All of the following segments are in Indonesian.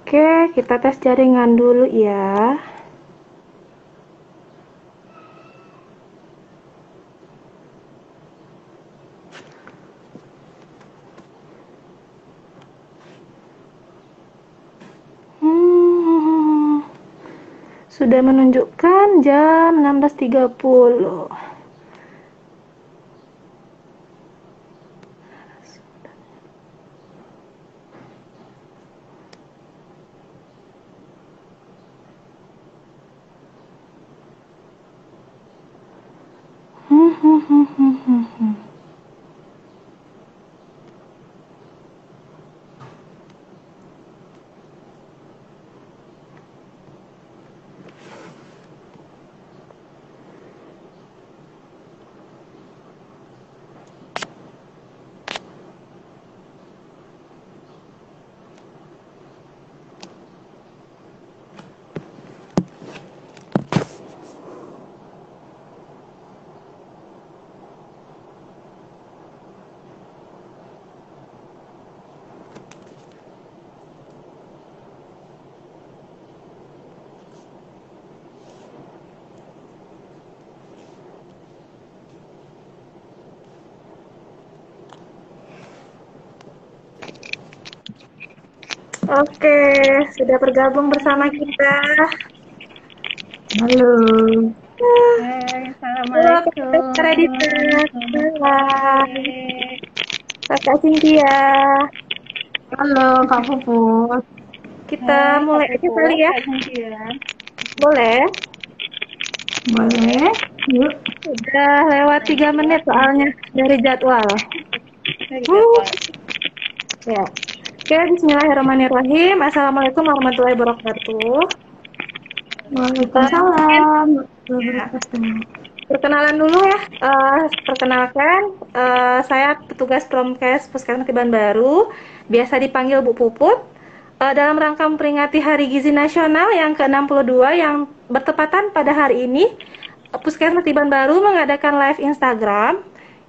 Oke, kita tes jaringan dulu ya. Sudah menunjukkan jam 16.30. Oke, sudah bergabung bersama kita. Halo. Halo, Assalamualaikum. Kak Radita. Halo, Sore. Kakak Cynthia. Halo, Kak Puput. Kita mulai Kak aja kali Puput, ya. Kak Cynthia. Boleh? Boleh? Yuk. Udah lewat 3 menit soalnya dari jadwal. Uh, ya. Oke, bismillahirrahmanirrahim. Assalamualaikum warahmatullahi wabarakatuh. Mungkin Waalaikumsalam. ya, Wabarakatuh. perkenalan dulu ya. Perkenalkan, saya petugas Promkes Puskesmas Tiban Baru, biasa dipanggil Bu Puput. Dalam rangka memperingati Hari Gizi Nasional yang ke-62 yang bertepatan pada hari ini, Puskesmas Tiban Baru mengadakan live Instagram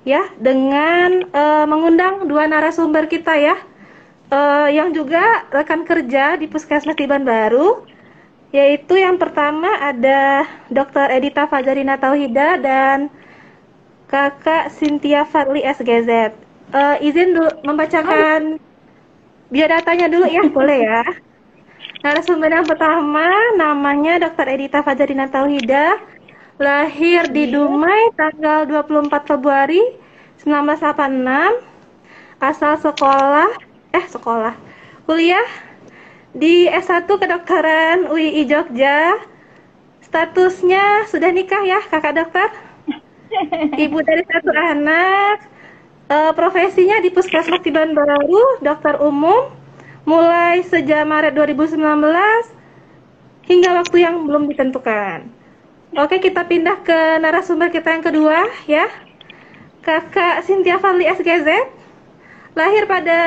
ya dengan mengundang dua narasumber kita ya, yang juga rekan kerja di Puskesmas Tiban Baru, yaitu yang pertama ada Dr. Edita Fajarina Tauhida dan Kakak Cynthia Fadli SGZ. Izin dulu membacakan biodatanya dulu ya, boleh ya? Narasumber yang pertama namanya Dr. Edita Fajarina Tauhida, lahir di Iya. Dumai tanggal 24 Februari 1986, asal sekolah, kuliah di S1 Kedokteran UII Jogja. Statusnya sudah nikah ya, Kakak dokter? Ibu dari satu anak. Profesinya di Puskesmas Tiban Baru, dokter umum, mulai sejak Maret 2019 hingga waktu yang belum ditentukan. Oke, kita pindah ke narasumber kita yang kedua ya. Kakak Cynthia Fadli SGZ, lahir pada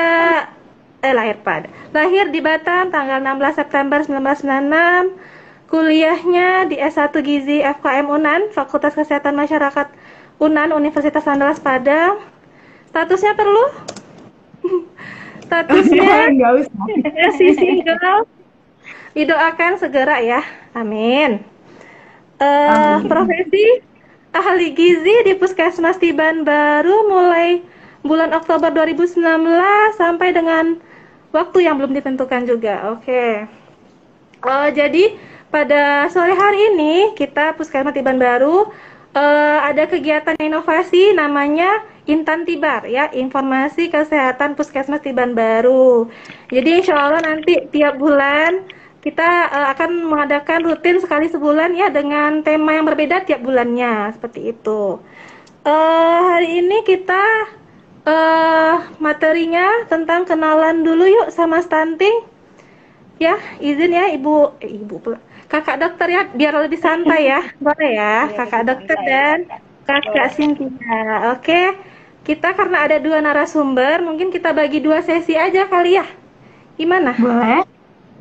lahir di Batam tanggal 16 September 1996. Kuliahnya di S1 Gizi FKM UNAN, Fakultas Kesehatan Masyarakat UNAN, Universitas Andalas Padang. Statusnya perlu? Statusnya Enggak usah. masih single. Didoakan segera ya. Amin. Amin. Profesi ahli gizi di Puskesmas Tiban Baru mulai bulan Oktober 2019 sampai dengan waktu yang belum ditentukan juga. Oke. Jadi pada sore hari ini kita Puskesmas Tiban Baru ada kegiatan inovasi namanya Intan Tibar ya, Informasi Kesehatan Puskesmas Tiban Baru. Jadi insya Allah nanti tiap bulan kita akan mengadakan rutin sekali sebulan ya dengan tema yang berbeda tiap bulannya seperti itu. Hari ini kita materinya tentang kenalan dulu yuk sama stunting. Ya, izin ya ibu pula. Kakak dokter ya, biar lebih santai ya. Boleh ya, Iya, kakak lebih dokter santai. dan kakak Boleh. Cynthia. Oke, kita karena ada dua narasumber, mungkin kita bagi dua sesi aja kali ya. Gimana? Boleh?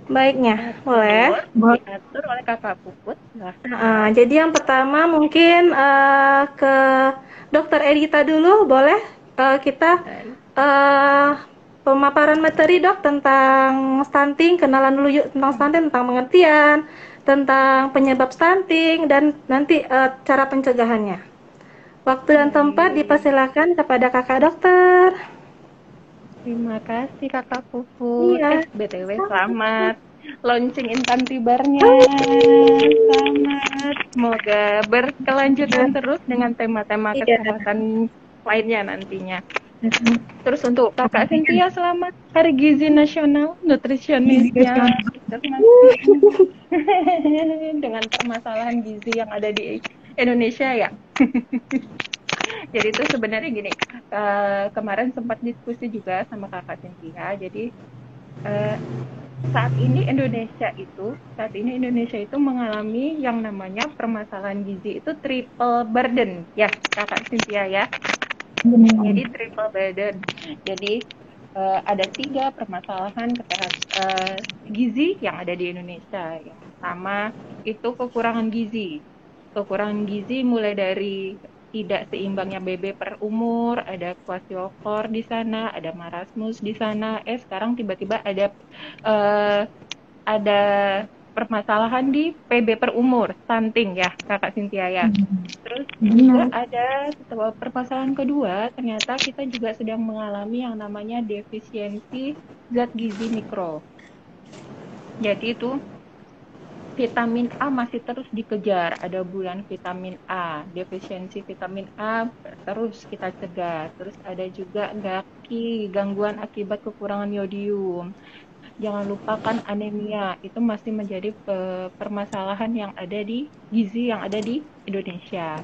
Baiknya, boleh. Boleh. Diatur oleh Kakak Puput, silahkan. Jadi yang pertama mungkin ke dokter Edita dulu, boleh? Kita Baik. eh, pemaparan materi dok tentang stunting, kenalan dulu yuk tentang stunting, tentang pengertian, tentang penyebab stunting, dan nanti cara pencegahannya. Waktu dan tempat dipersilakan kepada kakak dokter. Terima kasih Kakak Puput. Iya. BTW selamat launching Intan Tibarnya. Selamat. Semoga berkelanjutan terus dengan tema-tema Iya. kesehatan lainnya nantinya. Terus untuk Kakak Cynthia, selamat Hari Gizi Nasional, nutrisionisnya. Dengan permasalahan gizi yang ada di Indonesia ya. Jadi itu sebenarnya gini, kemarin sempat diskusi juga sama Kakak Cynthia. Jadi saat ini Indonesia itu mengalami yang namanya permasalahan gizi itu triple burden ya Kakak Cynthia ya. Jadi triple burden. Jadi ada 3 permasalahan kesehatan gizi yang ada di Indonesia. Yang pertama itu kekurangan gizi. Kekurangan gizi mulai dari tidak seimbangnya BB per umur, ada kwashiorkor di sana, ada marasmus di sana. Sekarang tiba-tiba ada permasalahan di PB per umur, stunting ya, Kakak Cynthia ya. Terus juga ada permasalahan kedua, ternyata kita juga sedang mengalami yang namanya defisiensi zat gizi mikro. Jadi itu vitamin A masih terus dikejar, ada bulan vitamin A, defisiensi vitamin A terus kita cegah. Terus ada juga GAKI, gangguan akibat kekurangan yodium. Jangan lupakan anemia, itu masih menjadi permasalahan yang ada di gizi yang ada di Indonesia.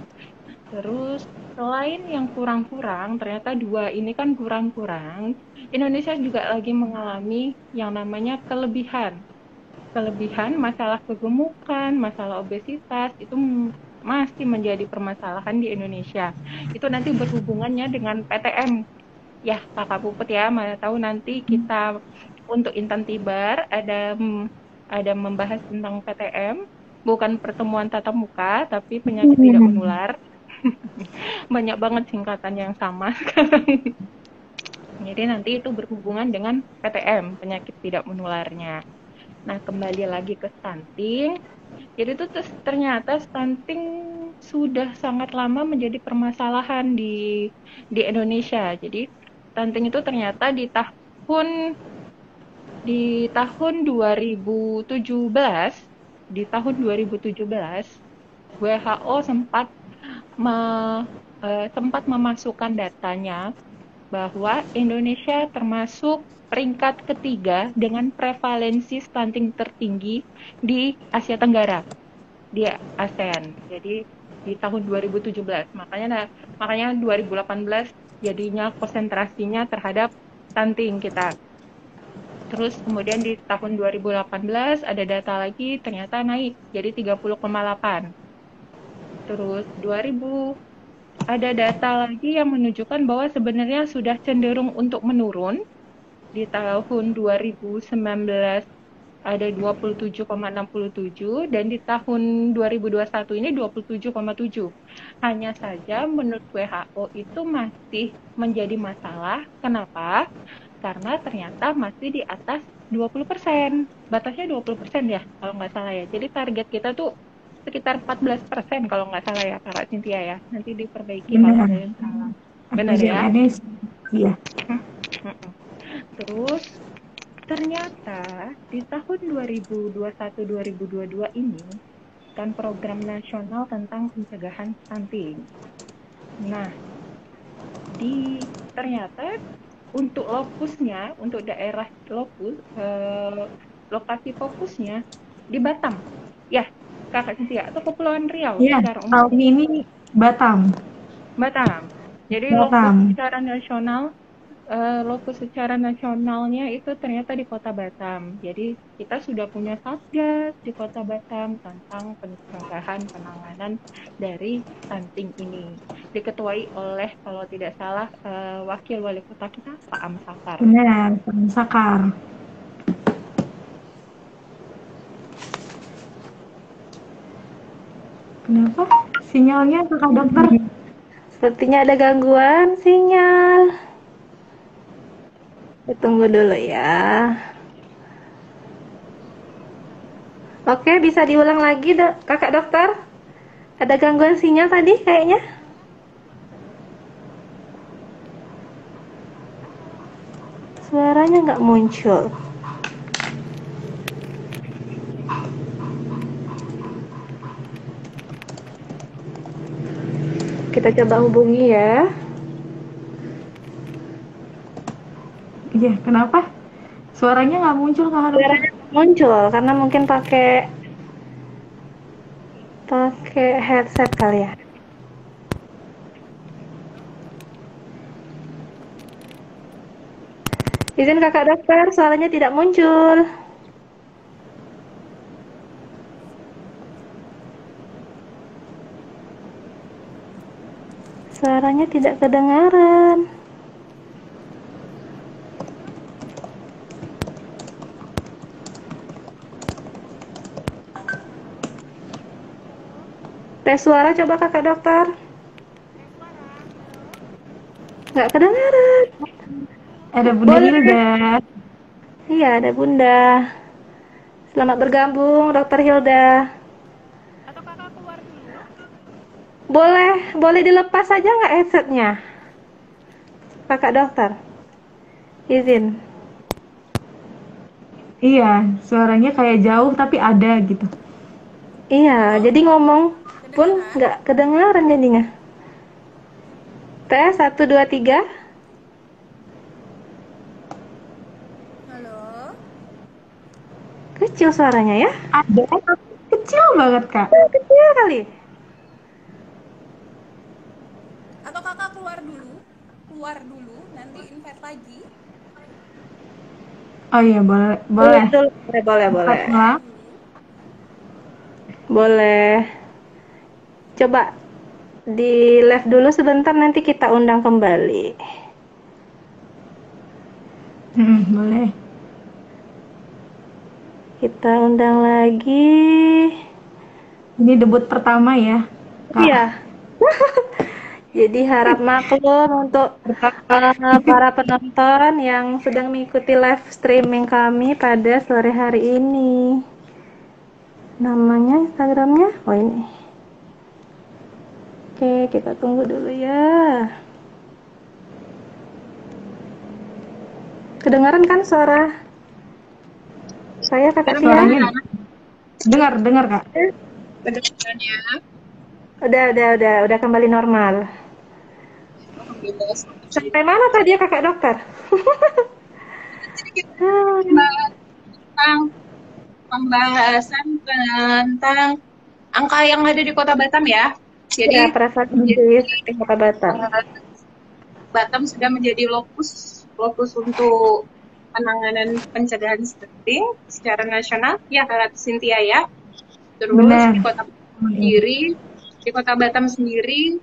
Terus selain yang kurang-kurang, ternyata 2 ini kan kurang-kurang, Indonesia juga lagi mengalami yang namanya kelebihan masalah kegemukan, masalah obesitas itu masih menjadi permasalahan di Indonesia. Itu nanti berhubungannya dengan PTM. Ya, Kakak Puput ya, mana tahu nanti kita untuk Intan Tibar ada membahas tentang PTM, bukan pertemuan tatap muka, tapi penyakit tidak menular. Banyak banget singkatan yang sama sekarang. Jadi nanti itu berhubungan dengan PTM, penyakit tidak menularnya. Nah, kembali lagi ke stunting. Jadi itu ternyata stunting sudah sangat lama menjadi permasalahan di Indonesia. Jadi stunting itu ternyata di tahun 2017, WHO sempat memasukkan datanya bahwa Indonesia termasuk peringkat ketiga dengan prevalensi stunting tertinggi di Asia Tenggara, di ASEAN. Jadi di tahun 2017, makanya 2018 jadinya konsentrasinya terhadap stunting kita. Terus kemudian di tahun 2018 ada data lagi ternyata naik jadi 30,8. Terus ada data lagi yang menunjukkan bahwa sebenarnya sudah cenderung untuk menurun. Di tahun 2019 ada 27,67 dan di tahun 2021 ini 27,7. Hanya saja menurut WHO itu masih menjadi masalah. Kenapa? Karena ternyata masih di atas 20%. Batasnya 20% ya kalau nggak salah ya. Jadi target kita tuh sekitar 14% kalau nggak salah ya Kak Cynthia ya. Nanti diperbaiki kalau ada yang salah. Benar ya? Iya. Terus ternyata di tahun 2021-2022 ini kan program nasional tentang pencegahan stunting. Nah, ternyata untuk daerah lokasi fokusnya di Batam. Ya, Kakak Cynthia, atau Kepulauan Riau secara umum. Tahun ini Batam. Jadi lokus secara nasionalnya itu ternyata di Kota Batam. Jadi kita sudah punya satgas di Kota Batam tentang pencegahan penanganan dari stunting ini. Diketuai oleh kalau tidak salah Wakil Wali Kota kita Pak Amsakar. Benar, Pak Amsakar. Kenapa? Sinyalnya Kakak Dokter? Sepertinya ada gangguan sinyal. Tunggu dulu ya. Oke, bisa diulang lagi, Kakak dokter? Ada gangguan sinyal tadi kayaknya? Suaranya nggak muncul. Kita coba hubungi ya. Iya, kenapa? Suaranya nggak muncul Kakak dokter? Suaranya muncul karena mungkin pakai headset kali ya. Izin kakak dokter, suaranya tidak muncul. Suaranya tidak kedengaran. Tes suara coba kakak dokter. Nggak kedengaran. Ada Bunda Hilda. Iya, ada Bunda. Selamat bergabung, Dokter Hilda. Atau kakak keluar dulu? Boleh dilepas saja nggak headsetnya? Kakak dokter. Izin. Iya, suaranya kayak jauh tapi ada gitu. Iya, jadi ngomong pun nggak kedengaran jadinya. Tes 1 2 3. Halo? Kecil suaranya ya? Ada, tapi kecil banget Kak. Kecil kali. Atau kakak keluar dulu, nanti invite lagi. Oh iya, boleh. Boleh. Ulang. Boleh. Coba di live dulu sebentar, nanti kita undang kembali. Boleh. Kita undang lagi. Ini debut pertama ya, Kak. Iya. Jadi harap maklum untuk para penonton yang sedang mengikuti live streaming kami pada sore hari ini. Namanya Instagramnya, oh ini. Oke, kita tunggu dulu ya. Kedengaran kan suara saya, Kakak Tia? Suaranya dengar Kak. Udah kembali normal. Sampai mana tadi ya kakak dokter? Tentang pembahasan tentang angka yang ada di Kota Batam ya. Jadi ya, prevalensi Kota Batam. Batam sudah menjadi lokus untuk penanganan pencegahan stunting secara nasional ya, Kak Cynthia ya. Terus Benar. di Kota Batam sendiri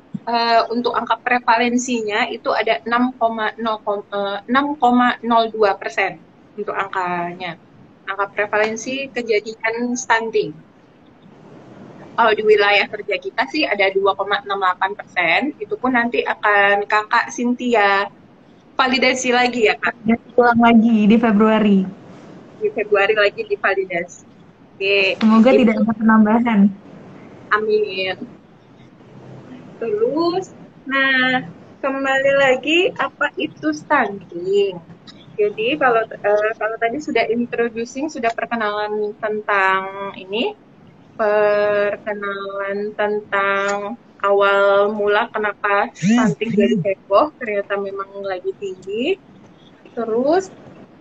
untuk angka prevalensinya itu ada 6,02% untuk angkanya. Angka prevalensi kejadian stunting. Kalau di wilayah kerja kita sih ada 2,68%. Itu pun nanti akan Kakak Cynthia validasi lagi ya Kak. Ulang lagi di Februari. Di Februari lagi divalidasi. Oke. Semoga tidak ada penambahan. Amin. Terus, nah kembali lagi apa itu stunting? Jadi kalau tadi sudah introducing, sudah perkenalan tentang ini, perkenalan tentang awal mula kenapa stunting jadi heboh, ternyata memang lagi tinggi. Terus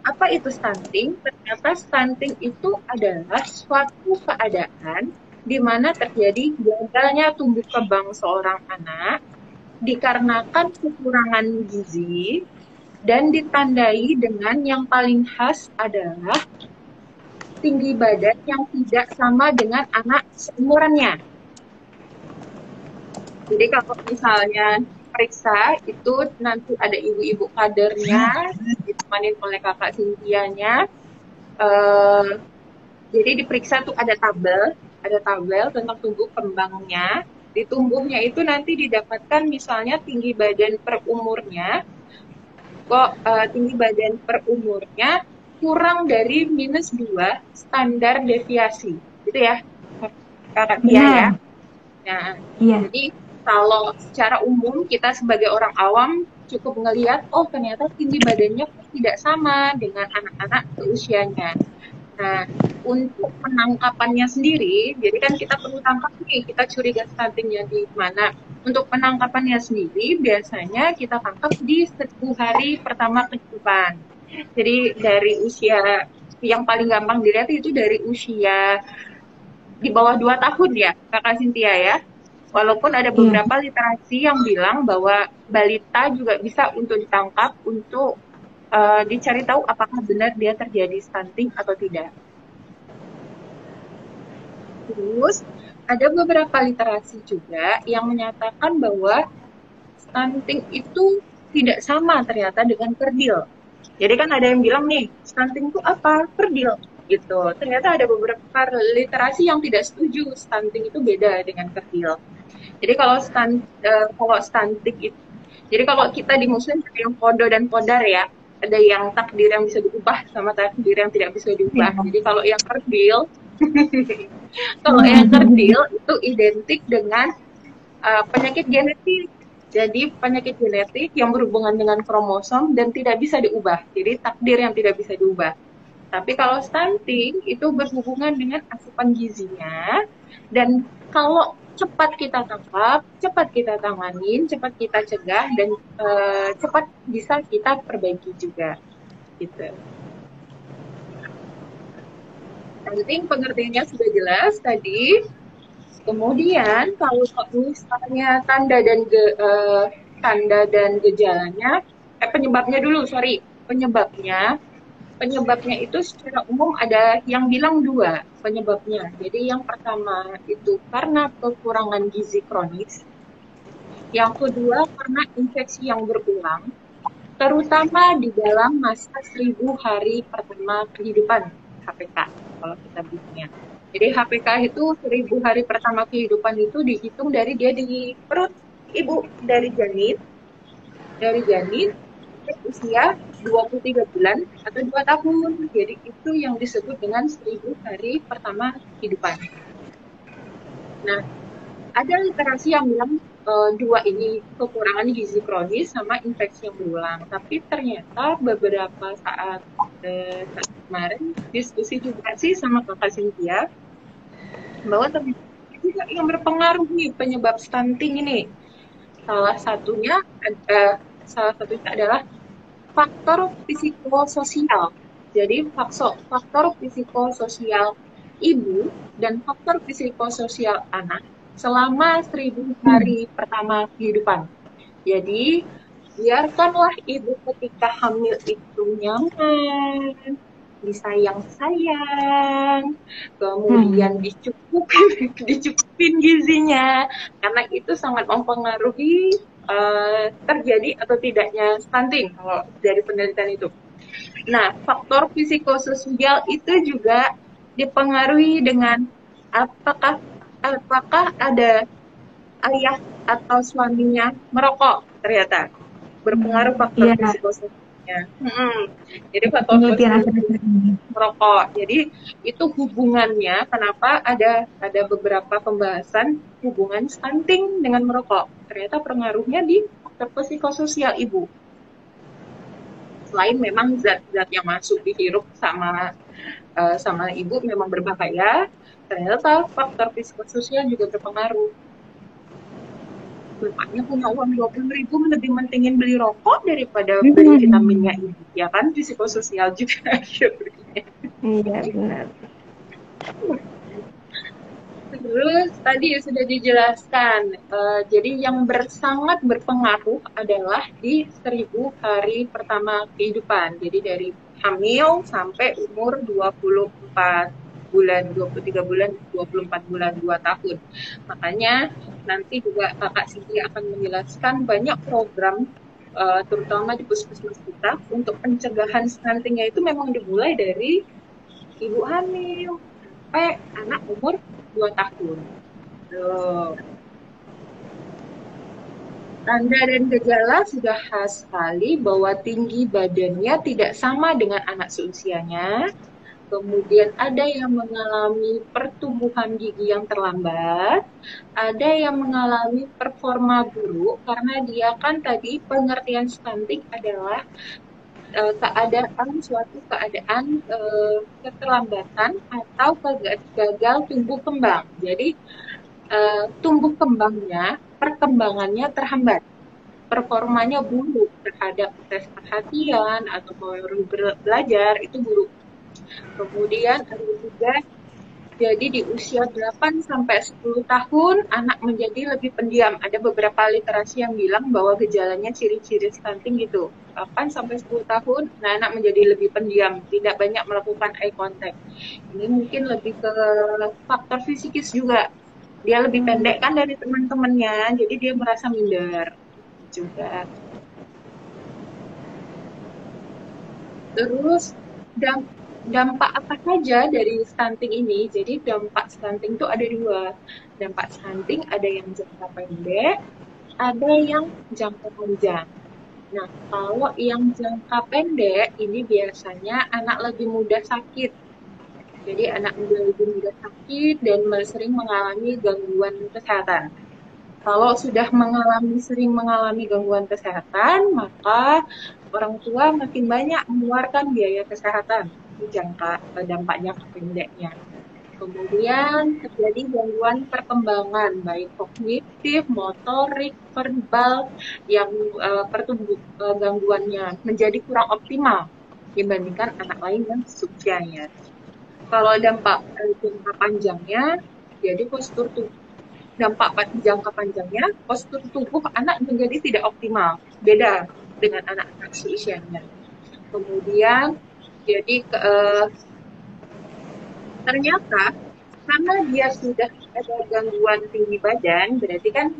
apa itu stunting? Ternyata stunting itu adalah suatu keadaan di mana terjadi gagalnya tumbuh kembang seorang anak dikarenakan kekurangan gizi dan ditandai dengan yang paling khas adalah tinggi badan yang tidak sama dengan anak seumurannya. Jadi kalau misalnya periksa itu nanti ada ibu-ibu kadernya ditemani oleh kakak Cynthia-nya. Jadi diperiksa tuh ada tabel tentang tumbuh kembangnya. Di tumbuhnya itu nanti didapatkan misalnya tinggi badan per umurnya kok tinggi badan per umurnya kurang dari -2 standar deviasi. Gitu ya, Kakak Tia ya. Nah, jadi kalau secara umum kita sebagai orang awam cukup ngelihat, oh ternyata tinggi badannya tidak sama dengan anak-anak seusianya. Nah, untuk penangkapannya sendiri, jadi kan kita perlu tangkap nih, kita curiga stuntingnya di mana. Untuk penangkapannya sendiri, biasanya kita tangkap di 1000 hari pertama kehidupan. Jadi dari usia yang paling gampang dilihat itu dari usia di bawah 2 tahun ya, Kakak Cynthia ya. Walaupun ada beberapa literasi yang bilang bahwa balita juga bisa untuk ditangkap untuk dicari tahu apakah benar dia terjadi stunting atau tidak. Terus ada beberapa literasi juga yang menyatakan bahwa stunting itu tidak sama ternyata dengan kerdil. Jadi kan ada yang bilang nih, stunting itu apa? Kerdil gitu. Ternyata ada beberapa literasi yang tidak setuju stunting itu beda dengan kerdil. Jadi kalau stunting itu, jadi kalau kita di muslim ada yang kodo dan kodar ya, ada yang takdir yang bisa diubah sama takdir yang tidak bisa diubah. Jadi kalau yang kerdil, itu identik dengan penyakit genetik. Jadi penyakit genetik yang berhubungan dengan kromosom dan tidak bisa diubah. Jadi takdir yang tidak bisa diubah. Tapi kalau stunting itu berhubungan dengan asupan gizinya, dan kalau cepat kita tangkap, cepat kita tanganin, cepat kita cegah, dan cepat bisa kita perbaiki juga. Gitu. Penting pengertiannya sudah jelas tadi. Kemudian kalau misalnya tanda dan gejalanya, penyebabnya dulu, penyebabnya itu secara umum ada yang bilang 2 penyebabnya. Jadi yang pertama itu karena kekurangan gizi kronis, yang kedua karena infeksi yang berulang, terutama di dalam masa 1000 hari pertama kehidupan, HPK kalau kita bilangnya. Jadi HPK itu 1000 hari pertama kehidupan itu dihitung dari dia di perut ibu, dari janin usia 23 bulan atau 2 tahun. Jadi itu yang disebut dengan 1000 hari pertama kehidupan. Nah, ada literasi yang bilang 2 ini kekurangan gizi kronis sama infeksi yang berulang. Tapi ternyata beberapa saat kemarin diskusi juga sih sama Kakak Cynthia bahwa ternyata juga yang berpengaruh nih penyebab stunting ini. Salah satunya adalah faktor psikososial. Jadi faktor psikososial ibu dan faktor psikososial anak selama 1000 hari pertama kehidupan. Jadi biarkanlah ibu ketika hamil itu nyaman, disayang-sayang, kemudian dicukupin gizinya, karena itu sangat mempengaruhi terjadi atau tidaknya stunting kalau dari penelitian itu. Nah, faktor psikososial itu juga dipengaruhi dengan apakah ada ayah atau suaminya merokok, ternyata berpengaruh faktor psikososialnya. Jadi faktor merokok. Jadi itu hubungannya, kenapa ada beberapa pembahasan hubungan stunting dengan merokok. Ternyata pengaruhnya di faktor psikososial ibu. Selain memang zat-zat yang masuk dihirup sama ibu memang berbahaya, ternyata faktor psikososial juga berpengaruh. Bapaknya punya uang 20.000 lebih mentingin beli rokok daripada beli vitaminnya ibu, ya kan? Psikososial juga. Iya, benar. Terus tadi sudah dijelaskan, jadi yang sangat berpengaruh adalah di 1000 hari pertama kehidupan. Jadi dari hamil sampai umur 24 bulan, 23 bulan, 24 bulan, 2 tahun. Makanya nanti juga Kakak Cynthia akan menjelaskan banyak program, terutama di puskesmas kita, untuk pencegahan stuntingnya itu memang dimulai dari ibu hamil sampai anak umur 2 tahun. Tanda dan gejala sudah khas sekali bahwa tinggi badannya tidak sama dengan anak seusianya. Kemudian ada yang mengalami pertumbuhan gigi yang terlambat, ada yang mengalami performa buruk karena dia kan tadi pengertian stunting adalah suatu keadaan keterlambatan atau gagal tumbuh kembang. Jadi tumbuh kembangnya, perkembangannya terhambat, performanya buruk terhadap tes perhatian atau belajar itu buruk. Kemudian ada juga jadi di usia 8 sampai 10 tahun anak menjadi lebih pendiam. Ada beberapa literasi yang bilang bahwa gejalanya ciri-ciri stunting gitu. 8 sampai 10 tahun anak menjadi lebih pendiam, tidak banyak melakukan eye contact. Ini mungkin lebih ke faktor fisikis juga. Dia lebih pendek kan dari teman-temannya, jadi dia merasa minder juga. Terus dampak apa saja dari stunting ini? Jadi dampak stunting itu ada dua. Dampak stunting ada yang jangka pendek, ada yang jangka panjang. Nah, kalau yang jangka pendek ini biasanya anak lebih mudah sakit. Jadi anak lebih mudah sakit dan sering mengalami gangguan kesehatan. Kalau sudah sering mengalami gangguan kesehatan, maka orang tua makin banyak mengeluarkan biaya kesehatan di dampaknya pendeknya. Kemudian terjadi gangguan perkembangan baik kognitif, motorik, verbal yang gangguannya menjadi kurang optimal dibandingkan anak lain yang seusianya. Kalau dampak jangka panjangnya, jadi dampak jangka panjangnya, postur tubuh anak menjadi tidak optimal, beda dengan anak-anak seusianya. Kemudian, jadi ternyata karena dia sudah ada gangguan tinggi badan, berarti kan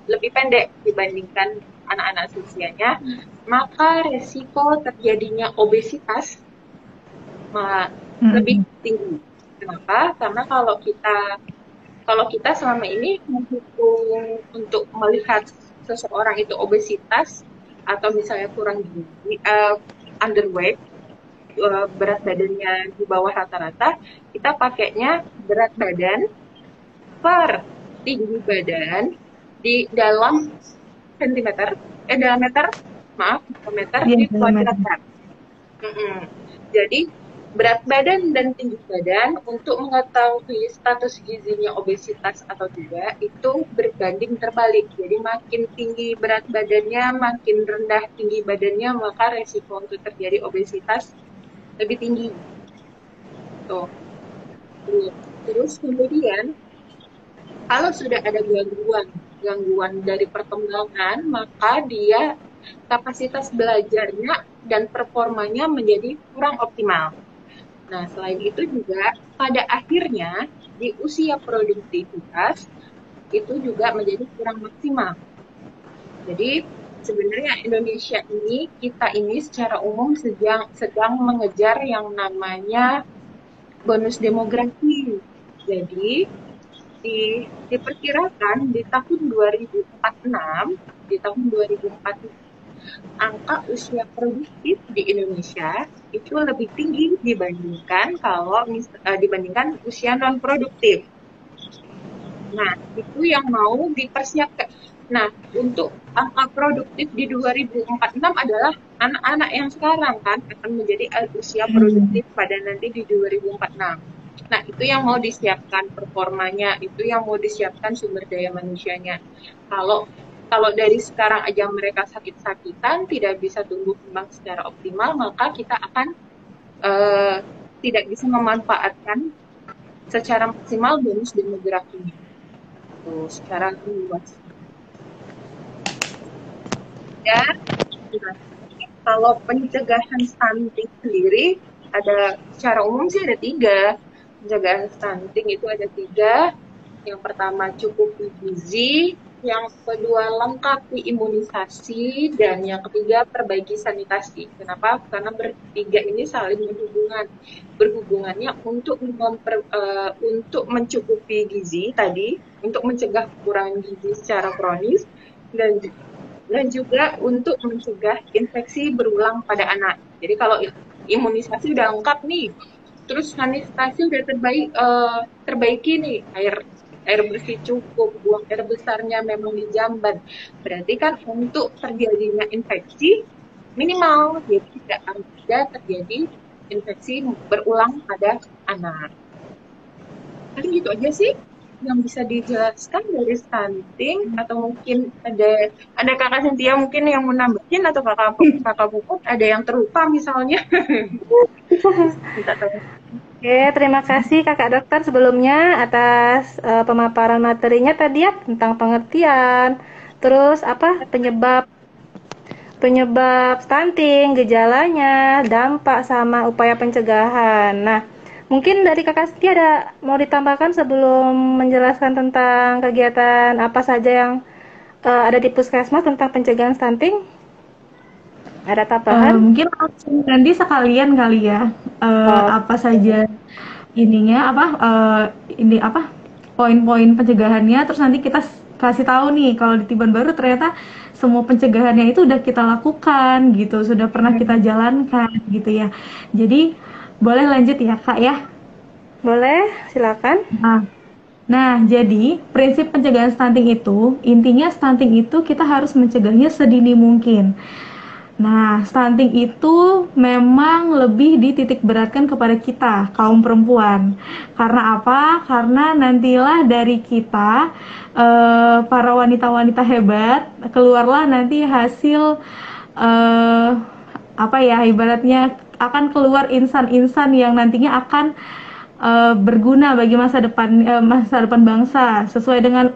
lebih pendek dibandingkan anak-anak seusianya, maka resiko terjadinya obesitas lebih tinggi. Kenapa? Karena kalau kita selama ini menghitung untuk melihat seseorang itu obesitas atau misalnya kurang gizi, underweight, berat badannya di bawah rata-rata, kita pakainya berat badan per tinggi badan di dalam meter di kuadrat. Jadi berat badan dan tinggi badan untuk mengetahui status gizinya obesitas atau tidak itu berbanding terbalik. Jadi makin tinggi berat badannya, makin rendah tinggi badannya, maka resiko untuk terjadi obesitas lebih tinggi. Tuh. Terus kemudian kalau sudah ada gangguan dari perkembangan, maka dia kapasitas belajarnya dan performanya menjadi kurang optimal. Nah, selain itu juga pada akhirnya di usia produktivitas itu juga menjadi kurang maksimal. Jadi sebenarnya Indonesia ini, kita ini secara umum sedang mengejar yang namanya bonus demografi. Jadi diperkirakan di tahun 2046 angka usia produktif di Indonesia itu lebih tinggi dibandingkan usia non produktif. Nah, itu yang mau dipersiapkan. Nah, untuk angka produktif di 2046 adalah anak-anak yang sekarang kan akan menjadi usia produktif pada nanti di 2046. Nah, itu yang mau disiapkan performanya, itu yang mau disiapkan sumber daya manusianya. Kalau dari sekarang aja mereka sakit-sakitan, tidak bisa tumbuh kembang secara optimal, maka kita akan tidak bisa memanfaatkan secara maksimal bonus demografinya. Tuh, secara luas. Dan kalau pencegahan stunting sendiri, ada secara umum sih ada 3. Pencegahan stunting itu ada 3. Yang pertama cukupi gizi, yang kedua lengkapi imunisasi, dan yang ketiga perbaiki sanitasi. Kenapa? Karena bertiga ini saling berhubungannya untuk mencukupi gizi tadi, untuk mencegah kekurangan gizi secara kronis, dan dan juga untuk mencegah infeksi berulang pada anak. Jadi kalau imunisasi udah lengkap nih, terus sanitasi udah terbaiki nih, air bersih cukup, buang air besarnya memang dijamban. Berarti kan untuk terjadinya infeksi minimal, jadi tidak ada terjadi infeksi berulang pada anak. Paling gitu aja sih yang bisa dijelaskan dari stunting, atau mungkin ada kakak Cynthia mungkin yang mau nambahin, atau kakak Puput ada yang terlupa misalnya. Minta tolong. Oke, terima kasih Kakak Dokter sebelumnya atas pemaparan materinya tadi ya tentang pengertian, terus apa penyebab stunting, gejalanya, dampak sama upaya pencegahan. Nah, mungkin dari Kakak Setia ada mau ditambahkan sebelum menjelaskan tentang kegiatan apa saja yang ada di Puskesmas tentang pencegahan stunting? Ada tambahan? Mungkin langsung nanti sekalian kali ya, apa saja ininya, ini poin-poin pencegahannya, terus nanti kita kasih tahu nih kalau di Tiban Baru ternyata semua pencegahannya itu udah kita lakukan gitu, sudah pernah kita jalankan gitu ya. Jadi boleh lanjut ya Kak ya? Boleh, silakan. Nah, jadi prinsip pencegahan stunting itu, intinya stunting itu kita harus mencegahnya sedini mungkin. Nah, stunting itu memang lebih dititik beratkan kepada kita, kaum perempuan. Karena apa? Karena nantilah dari kita, para wanita-wanita hebat, keluarlah nanti hasil, ibaratnya akan keluar insan-insan yang nantinya akan berguna bagi masa depan bangsa, sesuai dengan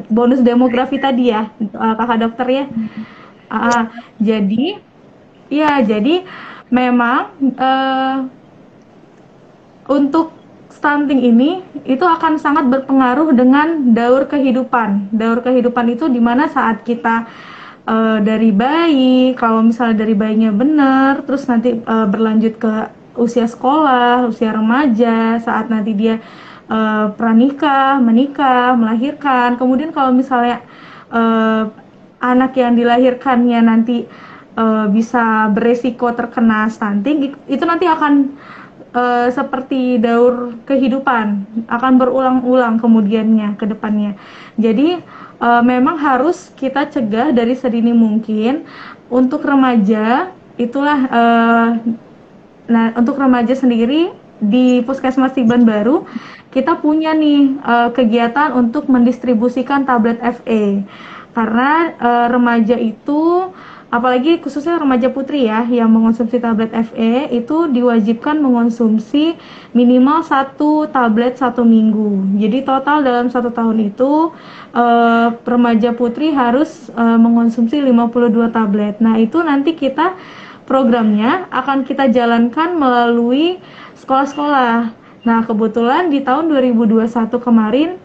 bonus demografi tadi ya, Kakak Dokter ya. Jadi memang untuk stunting ini itu akan sangat berpengaruh dengan daur kehidupan. Daur kehidupan itu dimana saat kita dari bayi, kalau misalnya dari bayinya benar, terus nanti berlanjut ke usia sekolah, usia remaja, saat nanti dia pranikah, menikah, melahirkan. Kemudian kalau misalnya anak yang dilahirkannya nanti bisa beresiko terkena stunting, itu nanti akan seperti daur kehidupan, akan berulang-ulang kemudiannya ke depannya. Jadi memang harus kita cegah dari sedini mungkin. Untuk remaja itulah untuk remaja sendiri di Puskesmas Tiban Baru kita punya nih kegiatan untuk mendistribusikan tablet FE. Karena remaja itu, apalagi khususnya remaja putri ya, yang mengonsumsi tablet FE itu diwajibkan mengonsumsi minimal 1 tablet 1 minggu. Jadi total dalam 1 tahun itu remaja putri harus mengonsumsi 52 tablet. Nah itu nanti kita programnya akan kita jalankan melalui sekolah-sekolah. Nah kebetulan di tahun 2021 kemarin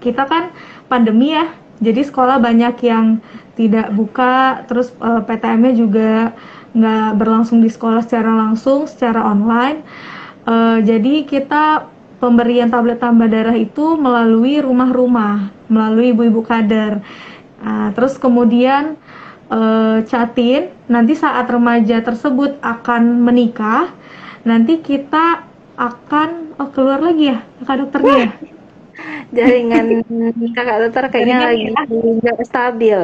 kita kan pandemi ya, jadi sekolah banyak yang tidak buka, terus PTM-nya juga nggak berlangsung di sekolah secara langsung, secara online. Jadi kita pemberian tablet tambah darah itu melalui rumah-rumah, melalui ibu-ibu kader. Terus kemudian catin, nanti saat remaja tersebut akan menikah, nanti kita akan keluar lagi ya, Kakak Dokternya ya? Jaringan Kakak Dokter kayaknya lagi nggak stabil.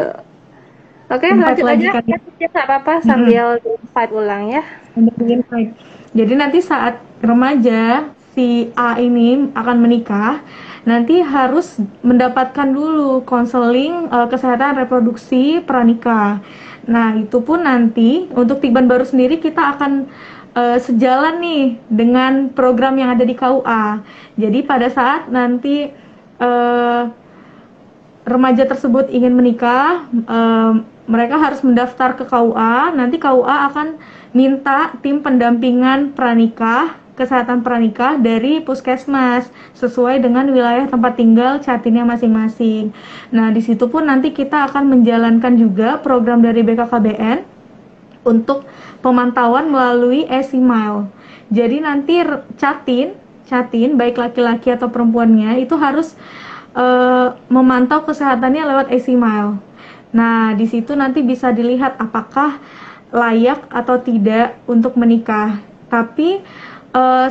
Oke, lanjut aja. Nggak apa-apa sambil fight ulang ya. Jadi nanti saat remaja si A ini akan menikah, nanti harus mendapatkan dulu konseling kesehatan reproduksi pranikah. Nah itu pun nanti untuk Tiban Baru sendiri kita akan sejalan nih dengan program yang ada di KUA. Jadi pada saat nanti remaja tersebut ingin menikah, mereka harus mendaftar ke KUA. Nanti KUA akan minta tim pendampingan pranikah, kesehatan pranikah dari Puskesmas sesuai dengan wilayah tempat tinggal catinnya masing-masing. Nah di situ pun nanti kita akan menjalankan juga program dari BKKBN untuk pemantauan melalui e-simile. Jadi nanti catin baik laki-laki atau perempuannya itu harus memantau kesehatannya lewat e-simile. Nah, di situ nanti bisa dilihat apakah layak atau tidak untuk menikah. Tapi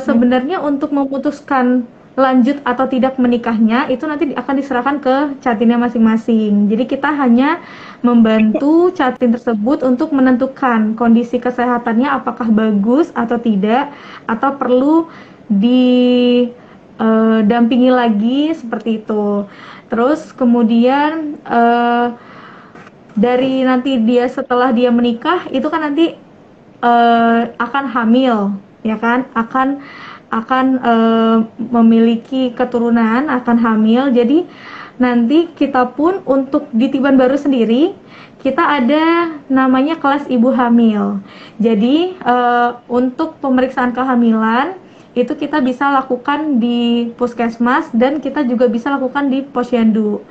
sebenarnya untuk memutuskan lanjut atau tidak menikahnya itu nanti akan diserahkan ke catinnya masing-masing. Jadi kita hanya membantu catin tersebut untuk menentukan kondisi kesehatannya apakah bagus atau tidak, atau perlu didampingi lagi seperti itu. Terus kemudian dari nanti dia setelah dia menikah itu kan nanti akan hamil, ya kan, akan memiliki keturunan, akan hamil. Jadi nanti kita pun untuk di Tiban Baru sendiri kita ada namanya kelas ibu hamil. Jadi untuk pemeriksaan kehamilan itu kita bisa lakukan di puskesmas dan kita juga bisa lakukan di posyandu.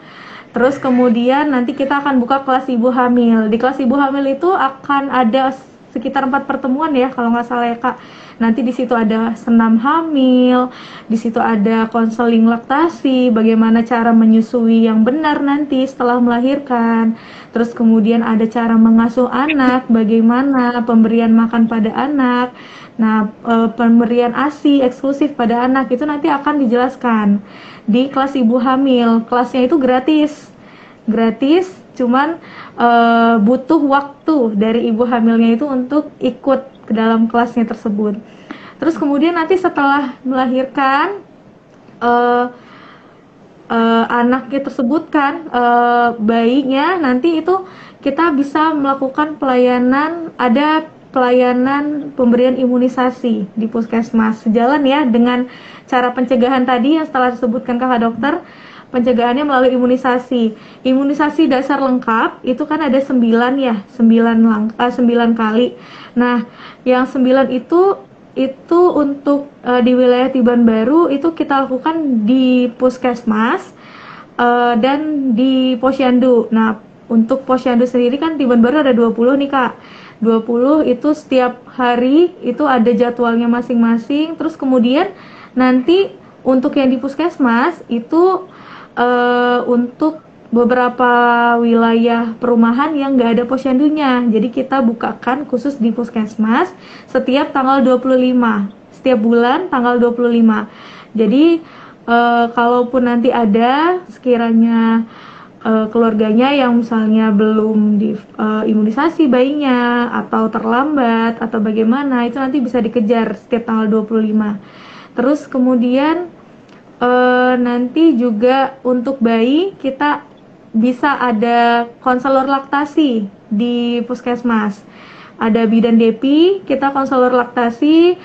Terus kemudian nanti kita akan buka kelas ibu hamil. Di kelas ibu hamil itu akan ada sekitar 4 pertemuan ya kalau nggak salah ya Kak. Nanti di situ ada senam hamil, di situ ada konseling laktasi, bagaimana cara menyusui yang benar nanti setelah melahirkan. Terus kemudian ada cara mengasuh anak, bagaimana pemberian makan pada anak. Nah, pemberian ASI eksklusif pada anak itu nanti akan dijelaskan di kelas ibu hamil. Kelasnya itu gratis, cuman butuh waktu dari ibu hamilnya itu untuk ikut ke dalam kelasnya tersebut. Terus kemudian nanti setelah melahirkan anaknya tersebut kan, bayinya nanti itu kita bisa melakukan pelayanan pemberian imunisasi di puskesmas. Sejalan ya dengan cara pencegahan tadi yang setelah disebutkan kakak dokter, pencegahannya melalui imunisasi. Imunisasi dasar lengkap itu kan ada 9 ya, 9 kali. Nah, yang 9 itu untuk di wilayah Tiban Baru itu kita lakukan di puskesmas dan di posyandu. Nah, untuk posyandu sendiri kan Tiban Baru ada 20 nih Kak. 20 itu setiap hari itu ada jadwalnya masing-masing. Terus kemudian nanti untuk yang di puskesmas itu untuk beberapa wilayah perumahan yang nggak ada posyandunya. Jadi kita bukakan khusus di puskesmas setiap tanggal 25. Setiap bulan tanggal 25. Jadi kalaupun nanti ada sekiranya keluarganya yang misalnya belum imunisasi bayinya atau terlambat atau bagaimana, itu nanti bisa dikejar setiap tanggal 25. Terus kemudian nanti juga untuk bayi kita bisa ada konselor laktasi di puskesmas. Ada bidan depi, kita konselor laktasi.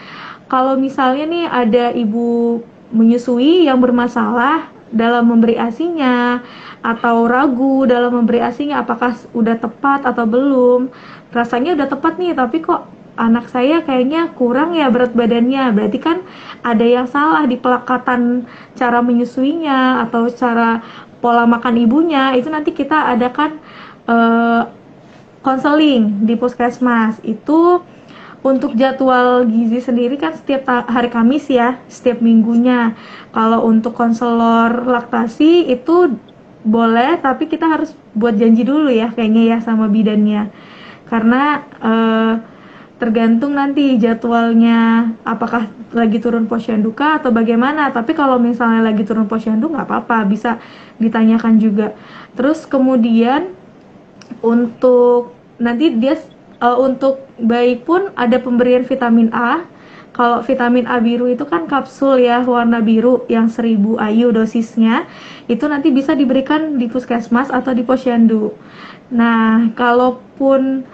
Kalau misalnya nih ada ibu menyusui yang bermasalah dalam memberi ASI-nya atau ragu dalam memberi ASI-nya apakah udah tepat atau belum, rasanya udah tepat nih tapi kok anak saya kayaknya kurang ya berat badannya, berarti kan ada yang salah di pelakatan cara menyusuinya atau cara pola makan ibunya. Itu nanti kita adakan konseling di puskesmas. Itu untuk jadwal gizi sendiri kan setiap hari Kamis ya, setiap minggunya. Kalau untuk konselor laktasi itu boleh, tapi kita harus buat janji dulu ya kayaknya ya sama bidannya. Karena tergantung nanti jadwalnya apakah lagi turun posyandu kah atau bagaimana. Tapi kalau misalnya lagi turun posyandu nggak apa-apa, bisa ditanyakan juga. Terus kemudian untuk nanti dia untuk bayi pun ada pemberian vitamin A. Kalau vitamin A biru itu kan kapsul ya warna biru yang 1000 IU dosisnya. Itu nanti bisa diberikan di puskesmas atau di posyandu. Nah, kalaupun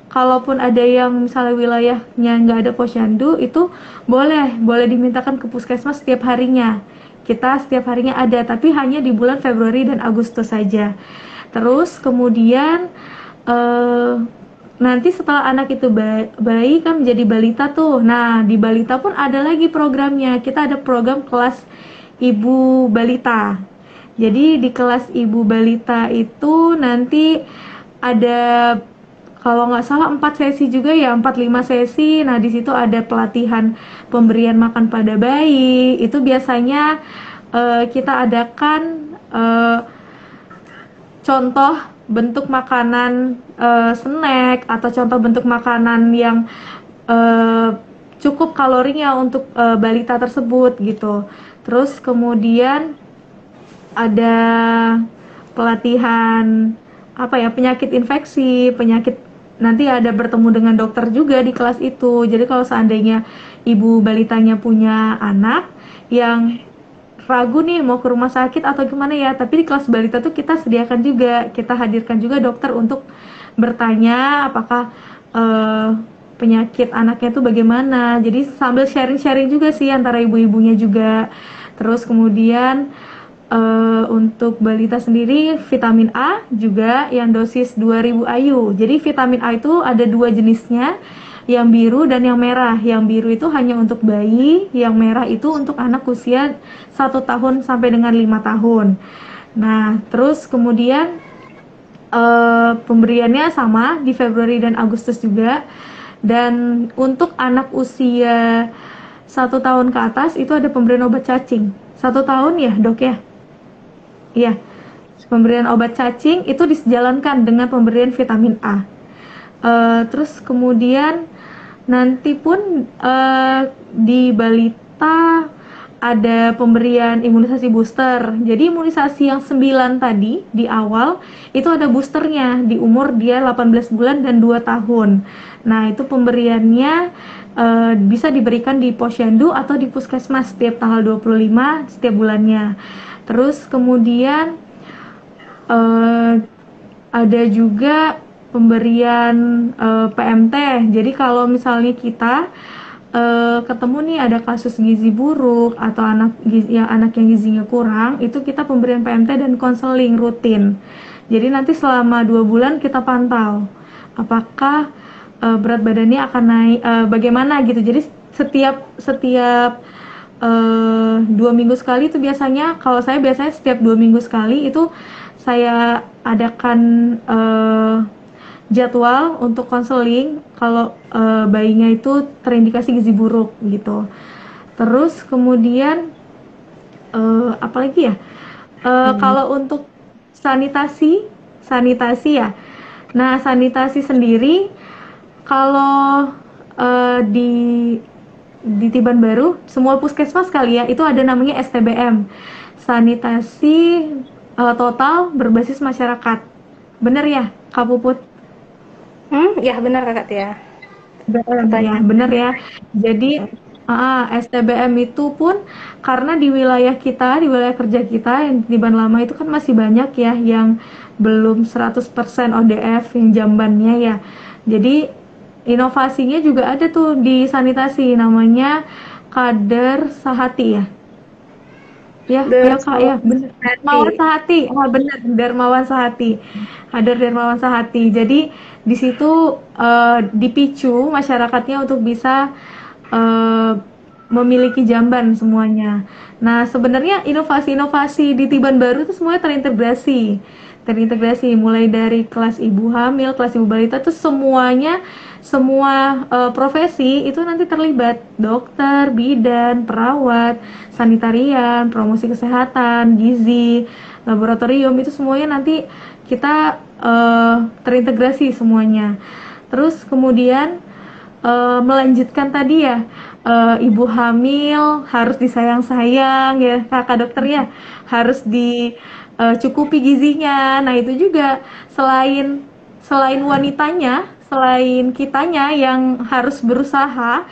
kalaupun ada yang misalnya wilayahnya nggak ada posyandu, itu boleh dimintakan ke puskesmas setiap harinya. Kita setiap harinya ada, tapi hanya di bulan Februari dan Agustus saja. Terus kemudian nanti setelah anak itu bayi kan menjadi balita tuh. Nah, di balita pun ada lagi programnya. Kita ada program kelas ibu balita. Jadi di kelas ibu balita itu nanti ada kalau nggak salah 4 sesi juga ya, 4-5 sesi. Nah, di situ ada pelatihan pemberian makan pada bayi. Itu biasanya kita adakan contoh bentuk makanan snack atau contoh bentuk makanan yang cukup kalorinya untuk balita tersebut gitu. Terus kemudian ada pelatihan penyakit infeksi, penyakit, nanti ada bertemu dengan dokter juga di kelas itu. Jadi kalau seandainya ibu balitanya punya anak yang ragu nih mau ke rumah sakit atau gimana ya, tapi di kelas balita tuh kita sediakan juga, kita hadirkan juga dokter untuk bertanya apakah penyakit anaknya tuh bagaimana. Jadi sambil sharing-sharing juga sih antara ibu-ibunya juga. Terus kemudian untuk balita sendiri vitamin A juga yang dosis 2000 IU. Jadi vitamin A itu ada 2 jenisnya, yang biru dan yang merah. Yang biru itu hanya untuk bayi, yang merah itu untuk anak usia 1 tahun sampai dengan 5 tahun. Nah, terus kemudian pemberiannya sama di Februari dan Agustus juga. Dan untuk anak usia 1 tahun ke atas itu ada pemberian obat cacing. 1 tahun ya dok ya? Iya, pemberian obat cacing itu dijalankan dengan pemberian vitamin A. Terus kemudian nanti pun di balita ada pemberian imunisasi booster. Jadi imunisasi yang 9 tadi di awal itu ada boosternya di umur dia 18 bulan dan 2 tahun. Nah itu pemberiannya bisa diberikan di posyandu atau di puskesmas setiap tanggal 25 setiap bulannya. Terus kemudian ada juga pemberian PMT. Jadi kalau misalnya kita ketemu nih ada kasus gizi buruk atau anak yang gizinya kurang, itu kita pemberian PMT dan konseling rutin. Jadi nanti selama 2 bulan kita pantau apakah berat badannya akan naik bagaimana gitu. Jadi setiap 2 minggu sekali itu biasanya, kalau saya biasanya setiap 2 minggu sekali itu saya adakan jadwal untuk konseling kalau bayinya itu terindikasi gizi buruk gitu. Terus kemudian apalagi ya, kalau untuk sanitasi ya. Nah sanitasi sendiri kalau di Tiban Baru, semua puskesmas kali ya, itu ada namanya STBM, sanitasi total berbasis masyarakat. Bener ya, Kak Puput? Ya benar Kakak Tia. Ya, bener ya. Jadi STBM itu pun karena di wilayah kita, di wilayah kerja kita yang di Tiban Lama itu kan masih banyak ya yang belum 100% ODF yang jambannya ya. Jadi inovasinya juga ada tuh di sanitasi, namanya kader sahati ya. Ya, Kak ya, benar. Dermawan Sahati. Benar, Dermawan Sahati. Kader Dermawan Sahati. Jadi di situ dipicu masyarakatnya untuk bisa memiliki jamban semuanya. Nah, sebenarnya inovasi-inovasi di Tiban Baru itu semuanya terintegrasi mulai dari kelas ibu hamil, kelas ibu balita itu semua profesi itu nanti terlibat, dokter, bidan, perawat, sanitarian, promosi kesehatan, gizi, laboratorium, itu semuanya nanti kita terintegrasi semuanya. Terus kemudian melanjutkan tadi ya, ibu hamil harus disayang-sayang ya kakak dokter ya, harus dicukupi gizinya. Nah itu juga selain wanitanya, selain kitanya yang harus berusaha,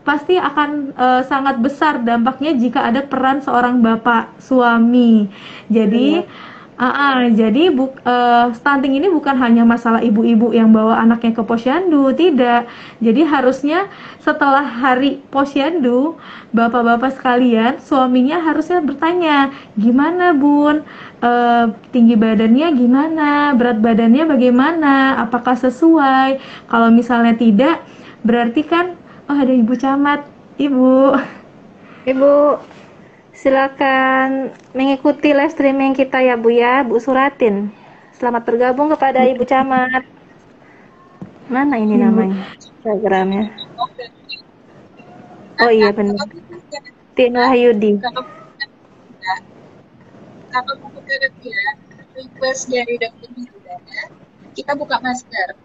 pasti akan sangat besar dampaknya jika ada peran seorang bapak suami. Jadi stunting ini bukan hanya masalah ibu-ibu yang bawa anaknya ke posyandu, tidak. Jadi harusnya setelah hari posyandu, bapak-bapak sekalian, suaminya harusnya bertanya, gimana bun, tinggi badannya gimana, berat badannya bagaimana, apakah sesuai. Kalau misalnya tidak, berarti kan, oh ada ibu camat, ibu silakan mengikuti live streaming kita ya Bu ya, Bu Suratin. Selamat bergabung kepada Ibu Camat. Mana ini namanya? Instagramnya. Oh iya benar. Tin Wahyudi. Kakak Puput ya. request dari dokter Hilda, kita buka masker.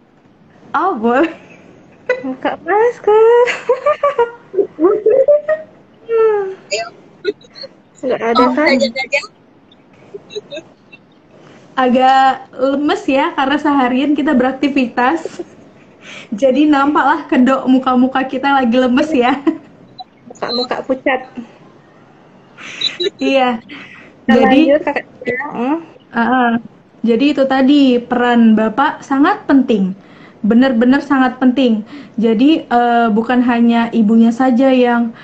Oh, boleh. Buka masker. Ayo. Nggak ada kan? Saja. Agak lemes ya karena seharian kita beraktivitas. Jadi nampaklah kedok muka-muka kita lagi lemes ya. Muka-muka pucat. Iya. Kita Jadi lanjut, Kakak. jadi itu tadi peran Bapak sangat penting. Benar-benar sangat penting. Jadi bukan hanya ibunya saja yang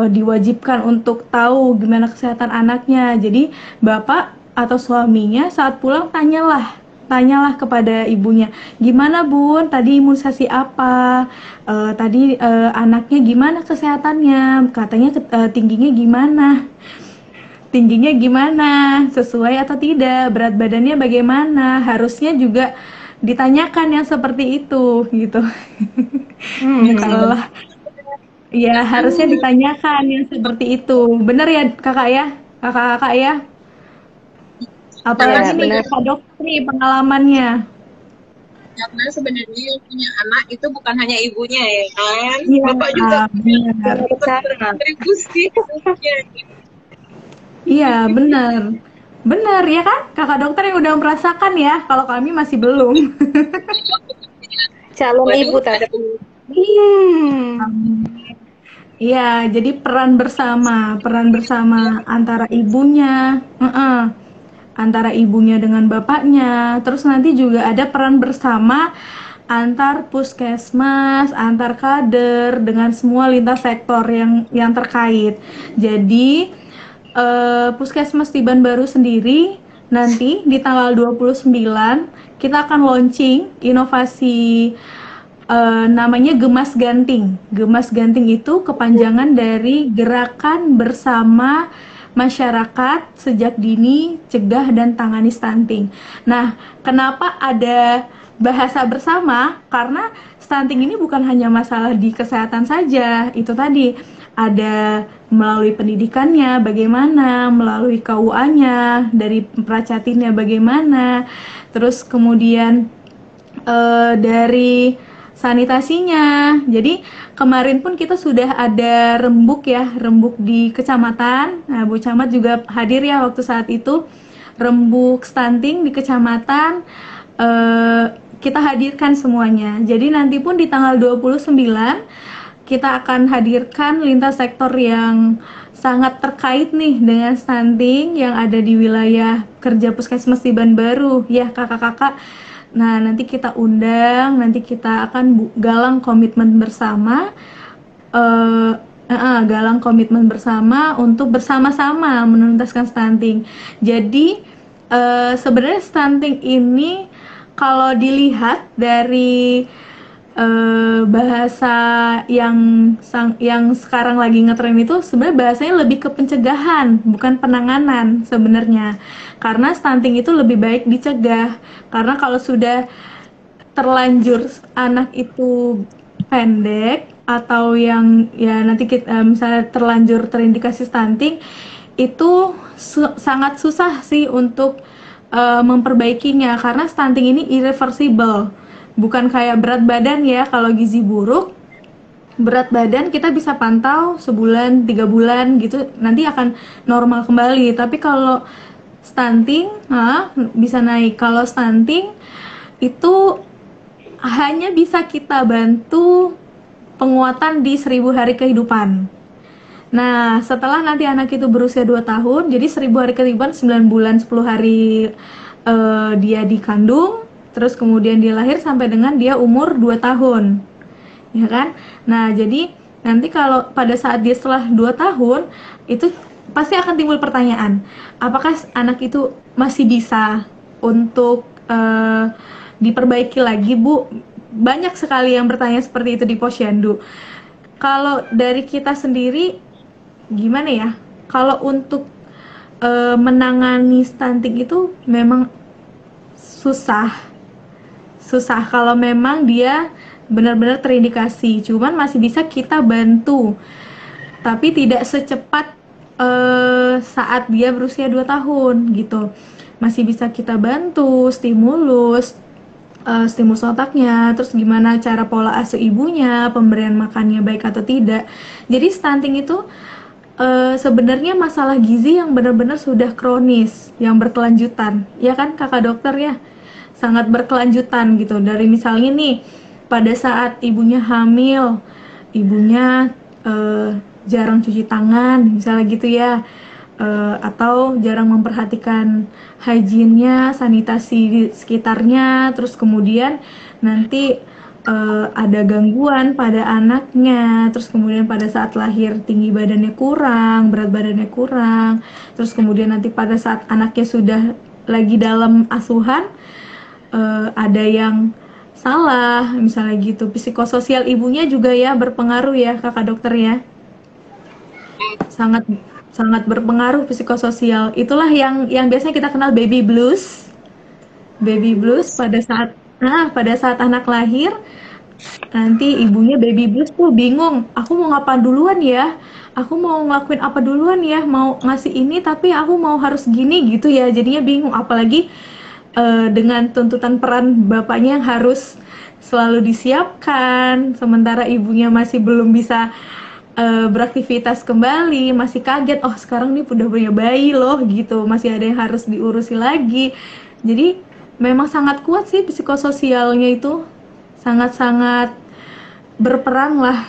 diwajibkan untuk tahu gimana kesehatan anaknya. Jadi Bapak atau suaminya saat pulang tanyalah kepada ibunya, gimana Bun, tadi imunisasi apa, tadi anaknya gimana kesehatannya, katanya tingginya gimana, sesuai atau tidak, berat badannya bagaimana, harusnya juga ditanyakan yang seperti itu gitu. Kalau ya harusnya ditanyakan yang seperti itu, bener ya kakak ya, kakak ya. Apalagi nih benar. Kak Dokter nih pengalamannya. Karena sebenarnya yang punya anak itu bukan hanya ibunya ya kan, Iya, bapak juga punya benar. kontribusi. Iya, benar. Benar ya kan? Kakak dokter yang udah merasakan ya, kalau kami masih belum. Calon Waduh, ibu tadi. Iya, jadi peran bersama antara ibunya, antara ibunya dengan bapaknya. Terus nanti juga ada peran bersama antar puskesmas, antar kader dengan semua lintas sektor yang terkait. Jadi Puskesmas Tiban Baru sendiri nanti di tanggal 29 kita akan launching inovasi namanya Gemas Ganting. Gemas Ganting itu kepanjangan dari Gerakan Bersama Masyarakat Sejak Dini Cegah dan Tangani Stunting. Nah, kenapa ada bahasa bersama? Karena stunting ini bukan hanya masalah di kesehatan saja, itu tadi ada melalui pendidikannya bagaimana, melalui KUA-nya, dari Pracatinnya bagaimana, terus kemudian dari sanitasinya. Jadi kemarin pun kita sudah ada rembuk di kecamatan. Nah, Bu Camat juga hadir ya waktu saat itu, rembuk stunting di kecamatan. Kita hadirkan semuanya. Jadi nanti pun di tanggal 29 kita akan hadirkan lintas sektor yang sangat terkait nih dengan stunting yang ada di wilayah kerja Puskesmas Tiban Baru ya kakak-kakak. Nah, nanti kita undang, nanti kita akan galang komitmen bersama untuk bersama-sama menuntaskan stunting. Jadi sebenarnya stunting ini kalau dilihat dari bahasa yang sekarang lagi ngetren itu sebenarnya bahasanya lebih ke pencegahan, bukan penanganan sebenarnya. Karena stunting itu lebih baik dicegah. Karena kalau sudah terlanjur anak itu pendek atau yang ya nanti kita misalnya terlanjur terindikasi stunting, itu sangat susah sih untuk memperbaikinya karena stunting ini irreversible. Bukan kayak berat badan ya, kalau gizi buruk, berat badan kita bisa pantau sebulan, 3 bulan gitu, nanti akan normal kembali. Tapi kalau stunting, bisa naik. Kalau stunting itu hanya bisa kita bantu penguatan di 1000 hari kehidupan. Nah, setelah nanti anak itu berusia 2 tahun, jadi 1000 hari kehidupan, 9 bulan, 10 hari dia dikandung, terus kemudian dia lahir sampai dengan dia umur 2 tahun, ya kan? Nah, jadi nanti kalau pada saat dia setelah 2 tahun, itu pasti akan timbul pertanyaan, apakah anak itu masih bisa untuk diperbaiki lagi, Bu? Banyak sekali yang bertanya seperti itu di Posyandu. Kalau dari kita sendiri, gimana ya? Kalau untuk menangani stunting itu memang susah kalau memang dia benar-benar terindikasi, cuman masih bisa kita bantu, tapi tidak secepat saat dia berusia 2 tahun gitu. masih bisa kita bantu, stimulus otaknya, terus gimana cara pola asuh ibunya, pemberian makannya baik atau tidak. Jadi stunting itu sebenarnya masalah gizi yang benar-benar sudah kronis, yang berkelanjutan, ya kan kakak dokter ya, sangat berkelanjutan gitu. Dari misalnya nih, pada saat ibunya hamil, ibunya jarang cuci tangan, misalnya gitu ya, atau jarang memperhatikan hygiene-nya, sanitasi di sekitarnya, terus kemudian nanti ada gangguan pada anaknya, terus kemudian pada saat lahir tinggi badannya kurang, berat badannya kurang, terus kemudian nanti pada saat anaknya sudah lagi dalam asuhan, ada yang salah, misalnya gitu. Psikososial ibunya juga ya berpengaruh ya kakak dokter ya, sangat sangat berpengaruh psikososial. Itulah yang biasanya kita kenal baby blues. Baby blues pada saat anak lahir, nanti ibunya baby blues tuh bingung, aku mau ngapain duluan ya, aku mau ngelakuin apa duluan ya, mau ngasih ini tapi aku mau harus gini gitu ya, jadinya bingung. Apalagi dengan tuntutan peran bapaknya yang harus selalu disiapkan, sementara ibunya masih belum bisa beraktivitas kembali, masih kaget, oh sekarang nih udah punya bayi loh gitu, masih ada yang harus diurusi lagi. Jadi memang sangat kuat sih psikososialnya itu, sangat-sangat berperan lah.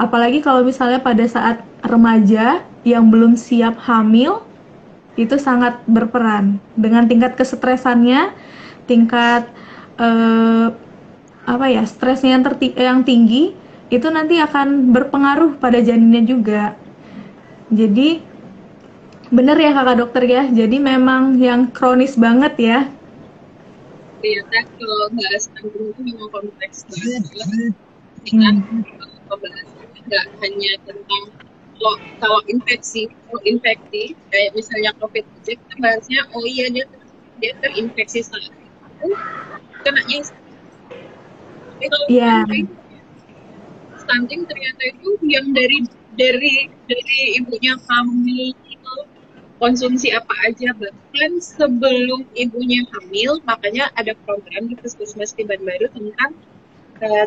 Apalagi kalau misalnya pada saat remaja yang belum siap hamil, itu sangat berperan dengan tingkat kesetresannya, tingkat stresnya yang tinggi, itu nanti akan berpengaruh pada janinnya juga. Jadi bener ya kakak dokter ya, jadi memang yang kronis banget ya. Ternyata kalau bahas stunting itu memang kompleks banget dengan pembahasannya nggak hanya tentang kalau infeksi kayak misalnya COVID aja, kita bahasnya oh iya dia terinfeksi saat itu kenanya. Tapi kalau stunting ternyata itu yang dari ibunya hamil itu konsumsi apa aja, bahkan sebelum ibunya hamil. Makanya ada program di Puskesmas Tibanbaru tentang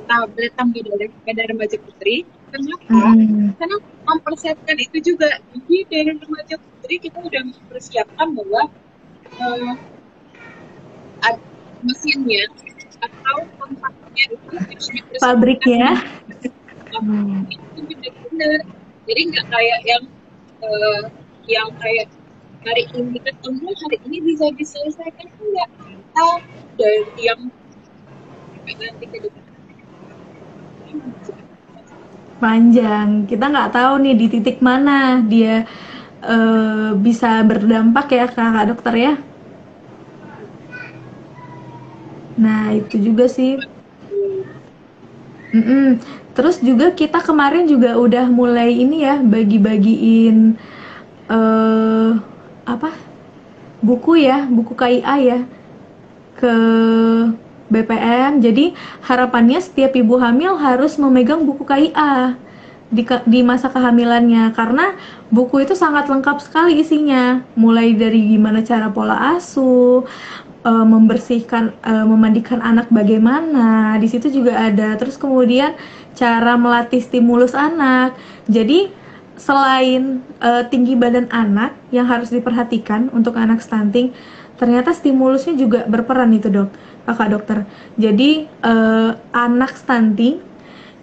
tablet tambah darah pada remaja putri. Kenapa? Karena mempersiapkan itu juga. Jadi dari remaja putri kita udah mempersiapkan bahwa mesinnya atau kontaknya itu harus pabriknya itu benar-benar. Jadi nggak kayak yang kayak hari ini ketemu, hari ini bisa diselesaikan, enggak. Kita dari yang nanti ke depan panjang, kita nggak tahu nih di titik mana dia bisa berdampak ya kakak dokter ya. Nah itu juga sih. Terus juga kita kemarin juga udah mulai ini ya, bagi-bagiin buku KIA ya ke BPM. Jadi harapannya setiap ibu hamil harus memegang buku KIA di masa kehamilannya, karena buku itu sangat lengkap sekali isinya, mulai dari gimana cara pola asuh, membersihkan, memandikan anak bagaimana, di situ juga ada. Terus kemudian cara melatih stimulus anak. Jadi selain tinggi badan anak yang harus diperhatikan untuk anak stunting, ternyata stimulusnya juga berperan itu kakak dokter. Jadi anak stunting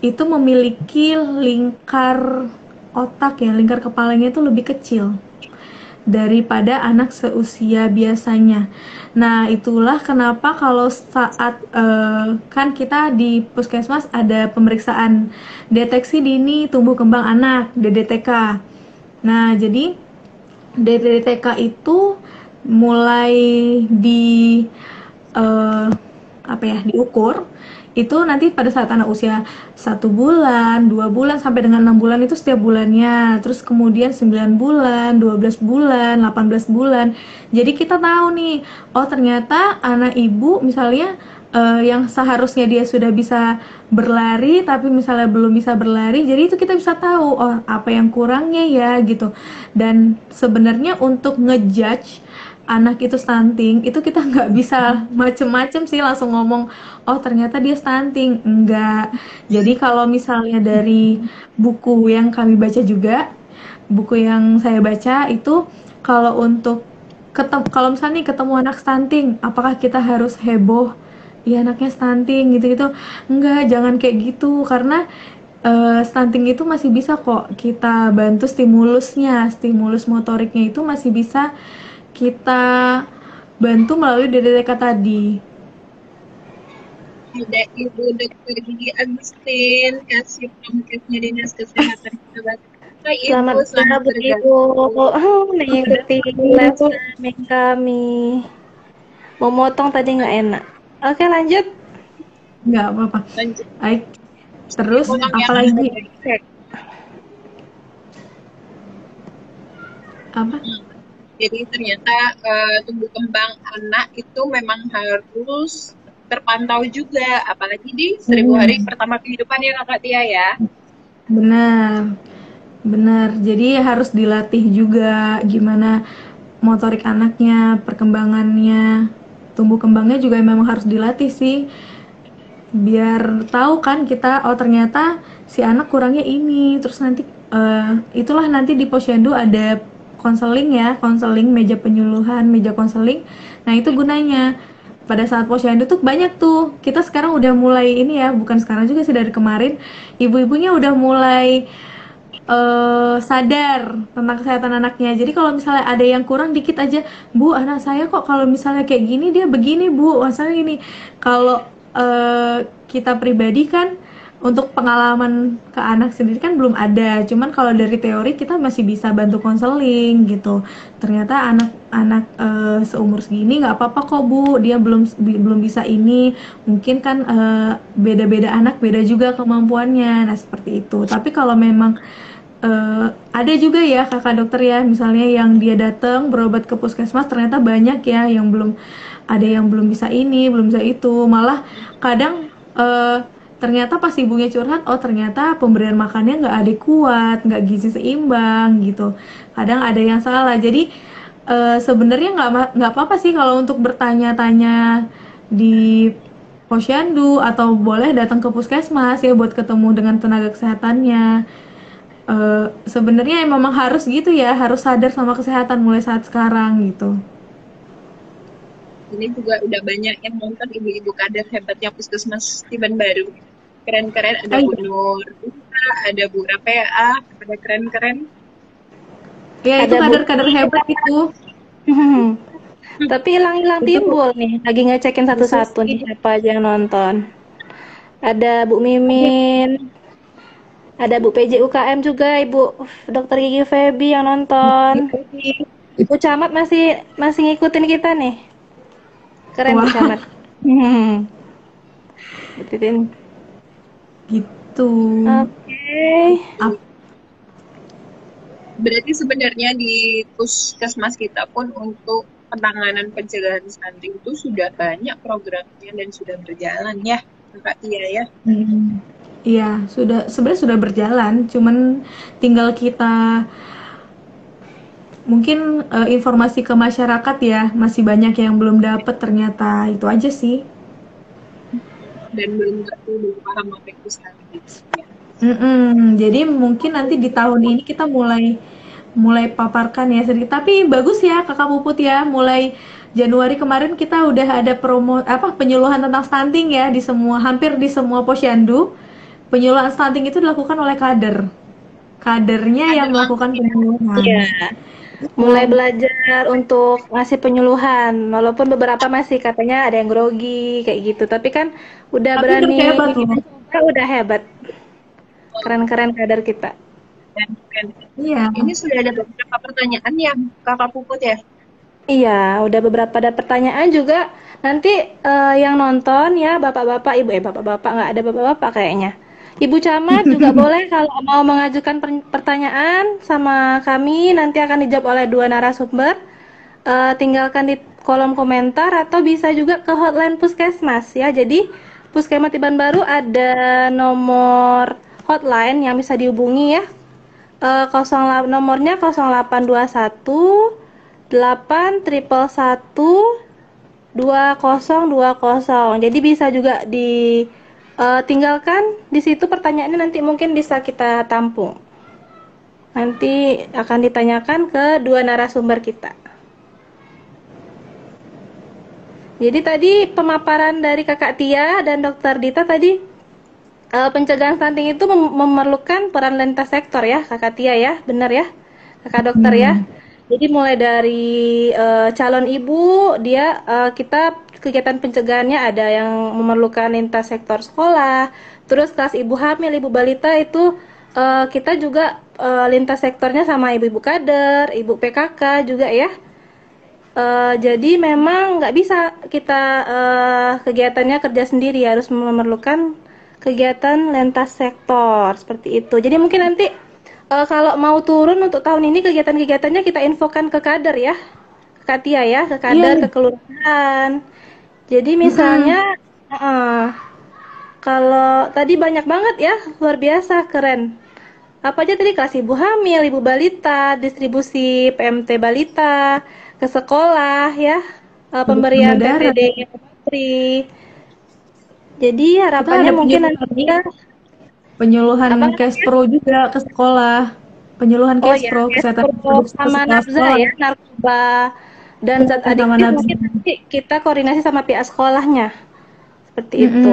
itu memiliki lingkar otak ya, lingkar kepalanya itu lebih kecil daripada anak seusia biasanya. Nah itulah kenapa kalau saat kan kita di puskesmas ada pemeriksaan deteksi dini tumbuh kembang anak DDTK. Nah jadi DDTK itu mulai diukur itu nanti pada saat anak usia 1 bulan, 2 bulan sampai dengan 6 bulan itu setiap bulannya. Terus kemudian 9 bulan, 12 bulan, 18 bulan. Jadi kita tahu nih, oh ternyata anak ibu misalnya yang seharusnya dia sudah bisa berlari tapi misalnya belum bisa berlari. Jadi itu kita bisa tahu oh apa yang kurangnya ya gitu. Dan sebenarnya untuk ngejudge anak itu stunting, itu kita nggak bisa macem-macem sih langsung ngomong, oh ternyata dia stunting. Enggak. Jadi kalau misalnya dari buku yang kami baca juga, buku yang saya baca itu kalau untuk kalau misalnya nih ketemu anak stunting, apakah kita harus heboh? Iya anaknya stunting gitu-gitu. Enggak, jangan kayak gitu karena stunting itu masih bisa kok kita bantu stimulusnya, stimulus motoriknya itu masih bisa kita bantu melalui DDTK tadi. Ada Ibu Dr. Gigi Agustin, Kasih Pamkesnya Dinas Kesehatan Kota Batam. Hai Ibu, Selamat selamat pagi bergabung. Ibu. Mengikuti live streaming kami. Mau motong tadi nggak enak. Oke lanjut. Nggak apa-apa. Lanjut. Baik. Terus Ulang yang apalagi? cek. Apa? Jadi ternyata tumbuh kembang anak itu memang harus terpantau juga, apalagi di 1000 hari pertama kehidupan ya Kakak Tia ya. Benar. Benar. Jadi harus dilatih juga gimana motorik anaknya, perkembangannya, tumbuh kembangnya juga memang harus dilatih sih. Biar tahu kan kita, oh ternyata si anak kurangnya ini. Terus nanti itulah nanti di posyandu ada konseling ya, konseling meja penyuluhan, meja konseling. Nah, itu gunanya. Pada saat posyandu tuh banyak tuh. Kita sekarang udah mulai ini ya, bukan sekarang juga sih dari kemarin, ibu-ibunya udah mulai sadar tentang kesehatan anaknya. Jadi kalau misalnya ada yang kurang dikit aja, Bu, anak saya kok kalau misalnya kayak gini dia begini, Bu. Masalah gini. Kalau kita pribadi kan untuk pengalaman ke anak sendiri kan belum ada. Cuman kalau dari teori kita masih bisa bantu konseling gitu. Ternyata anak-anak seumur segini nggak apa-apa kok Bu, dia belum bisa ini. Mungkin kan beda-beda anak beda juga kemampuannya. Nah seperti itu. Tapi kalau memang ada juga ya kakak dokter ya, misalnya yang dia datang berobat ke puskesmas ternyata banyak ya yang belum bisa ini, belum bisa itu. Malah kadang ternyata pas ibunya curhat, oh ternyata pemberian makannya nggak adekuat, nggak gizi seimbang gitu. Kadang ada yang salah. Jadi sebenarnya nggak apa-apa sih kalau untuk bertanya-tanya di posyandu atau boleh datang ke puskesmas ya buat ketemu dengan tenaga kesehatannya. Sebenarnya memang harus gitu ya, harus sadar sama kesehatan mulai saat sekarang gitu. Ini juga udah banyak yang nonton ibu-ibu kader hebatnya Puskesmas Tiban Baru. Keren-keren, ada Bu Nur, ada Bu Rapea, ada keren-keren. Ya itu kader-kader hebat itu. Tapi hilang-hilang timbul nih, lagi ngecekin satu-satu nih siapa aja yang nonton. Ada Bu Mimin, ada Bu PJ UKM juga, Ibu Dr. Gigi Febi yang nonton. Bu Camat masih ngikutin kita nih. Keren Bu Camat. Ikutin. Gitu. Oke. Berarti sebenarnya di puskesmas kita pun untuk penanganan pencegahan stunting itu sudah banyak programnya dan sudah berjalan ya, Kak Tia ya. Iya, sebenarnya sudah berjalan, cuman tinggal kita mungkin informasi ke masyarakat ya, masih banyak yang belum dapat ternyata, itu aja sih. Dan belum paham apa itu stunting. Jadi mungkin nanti di tahun ini kita mulai paparkan ya sedikit. Tapi bagus ya Kakak Puput ya, mulai Januari kemarin kita udah ada penyuluhan tentang stunting ya hampir di semua posyandu. Penyuluhan stunting itu dilakukan oleh kadernya yang melakukan penyuluhan. Iya. Mulai belajar untuk ngasih penyuluhan, walaupun beberapa masih katanya ada yang grogi kayak gitu, tapi kan udah berani, udah hebat. Keren-keren kader kita. Iya. Ini sudah ada beberapa pertanyaan ya Kakak Puput ya? Iya, udah beberapa ada pertanyaan juga. Nanti yang nonton ya bapak-bapak, ibu bapak-bapak nggak ada bapak-bapak kayaknya. Ibu Camat juga boleh kalau mau mengajukan pertanyaan sama kami, nanti akan dijawab oleh 2 narasumber. Tinggalkan di kolom komentar atau bisa juga ke hotline Puskesmas ya. Jadi Puskesmas Tiban Baru ada nomor hotline yang bisa dihubungi ya. Nomornya 0821 8111220. Jadi bisa juga tinggalkan di situ pertanyaannya, nanti mungkin bisa kita tampung. Nanti akan ditanyakan ke dua narasumber kita. Jadi tadi pemaparan dari Kakak Tia dan Dokter Dita tadi, pencegahan stunting itu memerlukan peran lintas sektor ya, Kakak Tia ya, benar ya, Kakak Dokter ya. Jadi mulai dari calon ibu, kita kegiatan pencegahannya ada yang memerlukan lintas sektor sekolah, terus kelas ibu hamil, ibu balita itu kita juga lintas sektornya sama ibu-ibu kader, ibu PKK juga ya. Jadi memang nggak bisa kita kegiatannya kerja sendiri, harus memerlukan kegiatan lintas sektor seperti itu. Jadi mungkin nanti kalau mau turun untuk tahun ini kegiatan-kegiatannya kita infokan ke kader ya, ke Katia ya, ke kader, ke kelurahan. Jadi misalnya kalau tadi banyak banget ya, luar biasa, keren. Apa aja tadi, kelas ibu hamil, ibu balita, distribusi PMT balita ke sekolah ya, pemberian PPD free. Jadi harapannya mungkin nanti penyuluhan Kespro juga ke sekolah, penyuluhan Kespro kesehatan sama nafza ya, narkoba dan zat adiktif, mungkin nanti kita koordinasi sama pihak sekolahnya seperti itu.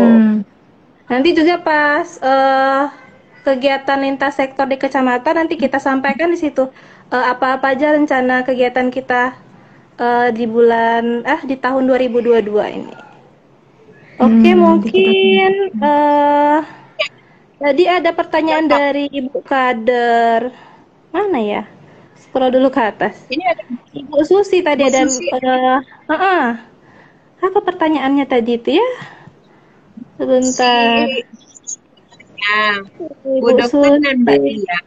Nanti juga pas kegiatan lintas sektor di kecamatan nanti kita sampaikan di situ apa-apa aja rencana kegiatan kita di tahun 2022 ini. Oke, mungkin tadi ada pertanyaan dari Ibu Kader. Mana ya? Scroll dulu ke atas. Ini ada Ibu Susi tadi ada. Apa pertanyaannya tadi itu ya? Sebentar. Bu Dokter dan Mbak Tia,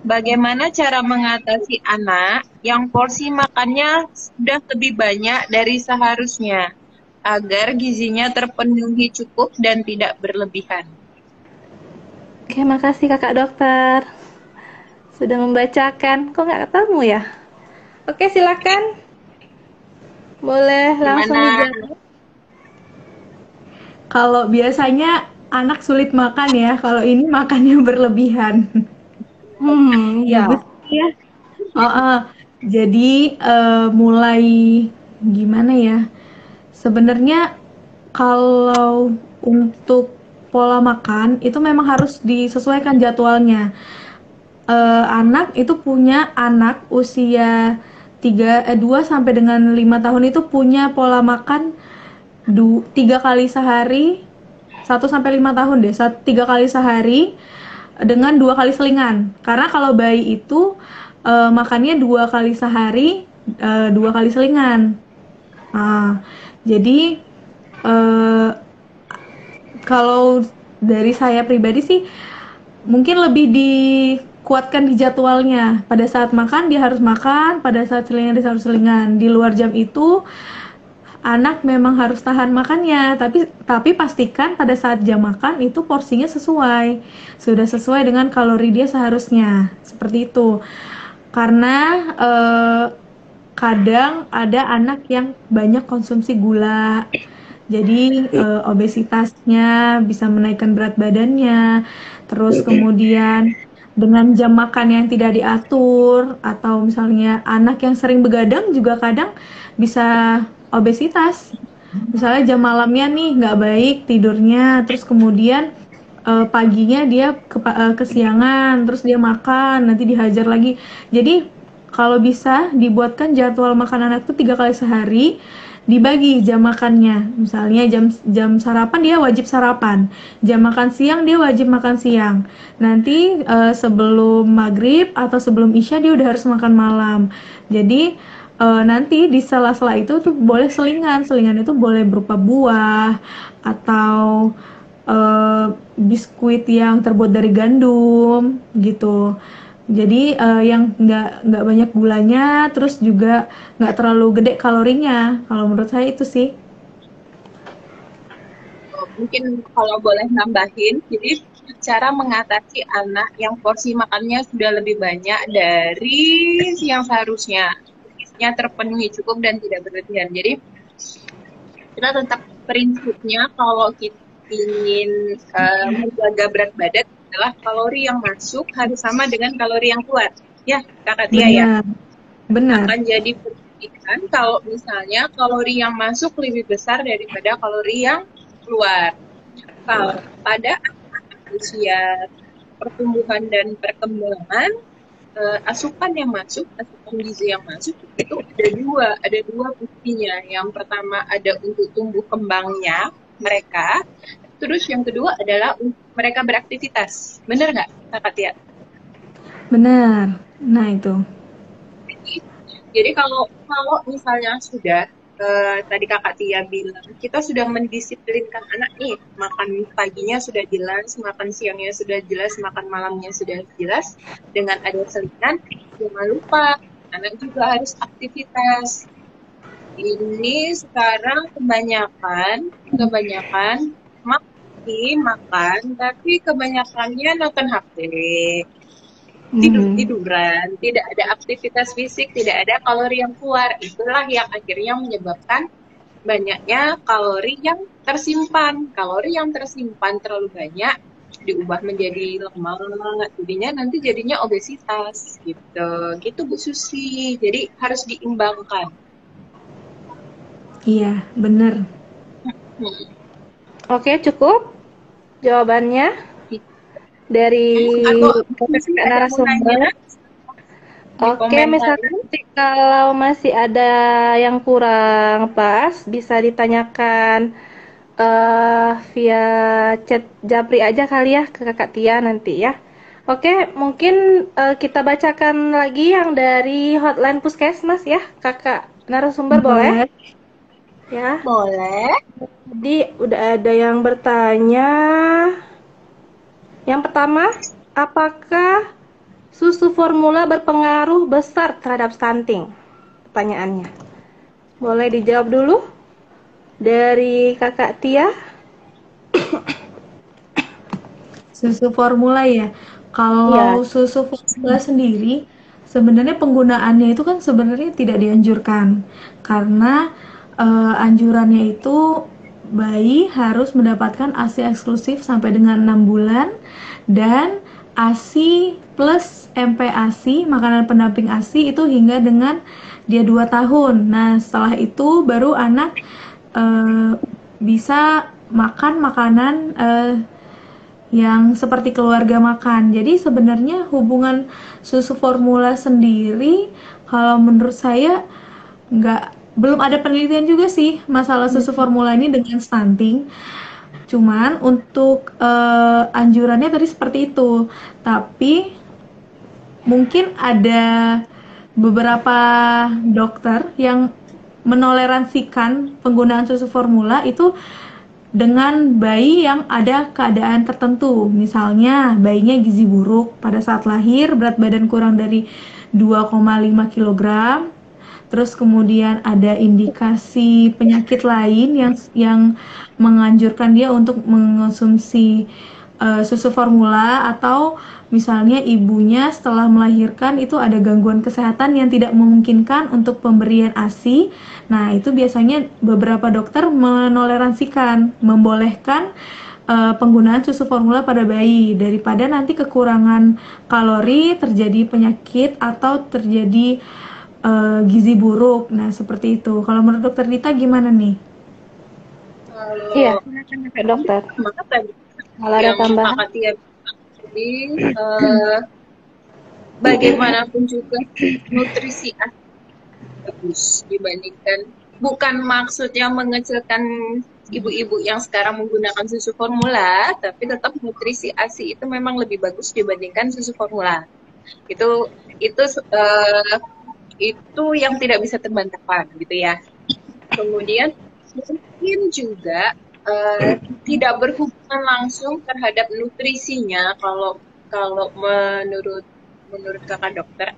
bagaimana cara mengatasi anak yang porsi makannya sudah lebih banyak dari seharusnya agar gizinya terpenuhi cukup dan tidak berlebihan? Oke, makasih Kakak Dokter sudah membacakan. Kok nggak ketemu ya? Oke, silakan. Boleh langsung dijawab. Kalau biasanya anak sulit makan ya, kalau ini makannya berlebihan. Ya. Jadi mulai gimana ya? Sebenarnya kalau untuk pola makan itu memang harus disesuaikan jadwalnya. Anak itu punya anak usia 2 sampai dengan 5 tahun itu punya pola makan 3 kali sehari, 1 sampai 5 tahun deh, 3 kali sehari dengan 2 kali selingan. Karena kalau bayi itu makannya 2 kali sehari, 2 kali selingan. Jadi kalau dari saya pribadi sih mungkin lebih dikuatkan di jadwalnya. Pada saat makan dia harus makan, pada saat selingan dia harus selingan. Di luar jam itu anak memang harus tahan makannya, tapi pastikan pada saat jam makan itu porsinya sudah sesuai dengan kalori dia seharusnya, seperti itu. Karena kadang ada anak yang banyak konsumsi gula, jadi obesitasnya bisa menaikkan berat badannya, terus kemudian dengan jam makan yang tidak diatur, atau misalnya anak yang sering begadang juga kadang bisa obesitas. Misalnya jam malamnya nih nggak baik tidurnya, terus kemudian paginya dia kesiangan, terus dia makan, nanti dihajar lagi. Jadi kalau bisa dibuatkan jadwal makan anak itu 3 kali sehari, dibagi jam makannya. Misalnya jam sarapan dia wajib sarapan, jam makan siang dia wajib makan siang. Nanti sebelum maghrib atau sebelum isya dia udah harus makan malam. Jadi nanti di sela-sela itu tuh boleh selingan itu boleh berupa buah atau biskuit yang terbuat dari gandum gitu. Jadi yang nggak banyak gulanya, terus juga nggak terlalu gede kalorinya. Kalau menurut saya itu sih. Mungkin kalau boleh nambahin, jadi cara mengatasi anak yang porsi makannya sudah lebih banyak dari yang seharusnya. gizinya terpenuhi cukup dan tidak berlebihan. Jadi kita tetap prinsipnya kalau kita ingin menjaga berat badan adalah kalori yang masuk harus sama dengan kalori yang keluar. Ya, Kakak Tia ya. Benar. Akan jadi perbedaan kalau misalnya kalori yang masuk lebih besar daripada kalori yang keluar. Kalau pada usia pertumbuhan dan perkembangan, asupan yang masuk, asupan gizi yang masuk itu ada dua fungsinya. Yang pertama ada untuk tumbuh kembangnya mereka, terus yang kedua adalah untuk mereka beraktivitas. Benar nggak, Kakak Tia? Benar. Nah itu. Jadi kalau misalnya sudah tadi Kakak Tia bilang kita sudah mendisiplinkan anak nih, makan paginya sudah jelas, makan siangnya sudah jelas, makan malamnya sudah jelas, dengan ada selingan, jangan lupa anak juga harus aktivitas. Ini sekarang kebanyakan makan tapi kebanyakannya nonton HP, tiduran, tidak ada aktivitas fisik, tidak ada kalori yang keluar. Itulah yang akhirnya menyebabkan banyaknya kalori yang tersimpan. Kalori yang tersimpan terlalu banyak diubah menjadi lemak, jadinya obesitas gitu Bu Susi. Jadi harus diimbangkan. Iya, benar. Oke, cukup jawabannya dari narasumber. Oke, misalkan kalau masih ada yang kurang pas, bisa ditanyakan via chat Japri aja kali ya ke Kakak Tia nanti ya. Oke, mungkin kita bacakan lagi yang dari hotline Puskesmas ya, Kakak narasumber boleh? Ya. Boleh. Jadi udah ada yang bertanya. Yang pertama, apakah susu formula berpengaruh besar terhadap stunting? Pertanyaannya. Boleh dijawab dulu dari Kakak Tia. Susu formula ya. Kalau susu formula sendiri, sebenarnya penggunaannya itu kan sebenarnya tidak dianjurkan. Karena anjurannya itu bayi harus mendapatkan ASI eksklusif sampai dengan 6 bulan dan ASI plus MPASI, makanan pendamping ASI itu hingga dengan dia 2 tahun. Nah, setelah itu baru anak bisa makan makanan yang seperti keluarga makan. Jadi sebenarnya hubungan susu formula sendiri kalau menurut saya belum ada penelitian juga sih masalah susu formula ini dengan stunting. Cuman untuk anjurannya tadi seperti itu. Tapi mungkin ada beberapa dokter yang menoleransikan penggunaan susu formula itu dengan bayi yang ada keadaan tertentu. Misalnya bayinya gizi buruk pada saat lahir, berat badan kurang dari 2,5 kg. Terus kemudian ada indikasi penyakit lain yang menganjurkan dia untuk mengonsumsi susu formula, atau misalnya ibunya setelah melahirkan itu ada gangguan kesehatan yang tidak memungkinkan untuk pemberian ASI. Nah, itu biasanya beberapa dokter menoleransikan, membolehkan penggunaan susu formula pada bayi daripada nanti kekurangan kalori, terjadi penyakit atau terjadi gizi buruk. Nah, seperti itu. Kalau menurut Dokter Dita gimana nih? Iya, silakan dokter. Kalau ada tambahan. Jadi bagaimanapun juga nutrisi bagus dibandingkan, bukan maksudnya mengecilkan ibu-ibu yang sekarang menggunakan susu formula, tapi tetap nutrisi ASI itu memang lebih bagus dibandingkan susu formula. Itu yang tidak bisa terbantahkan gitu ya. Kemudian mungkin juga tidak berhubungan langsung terhadap nutrisinya kalau menurut kakak dokter,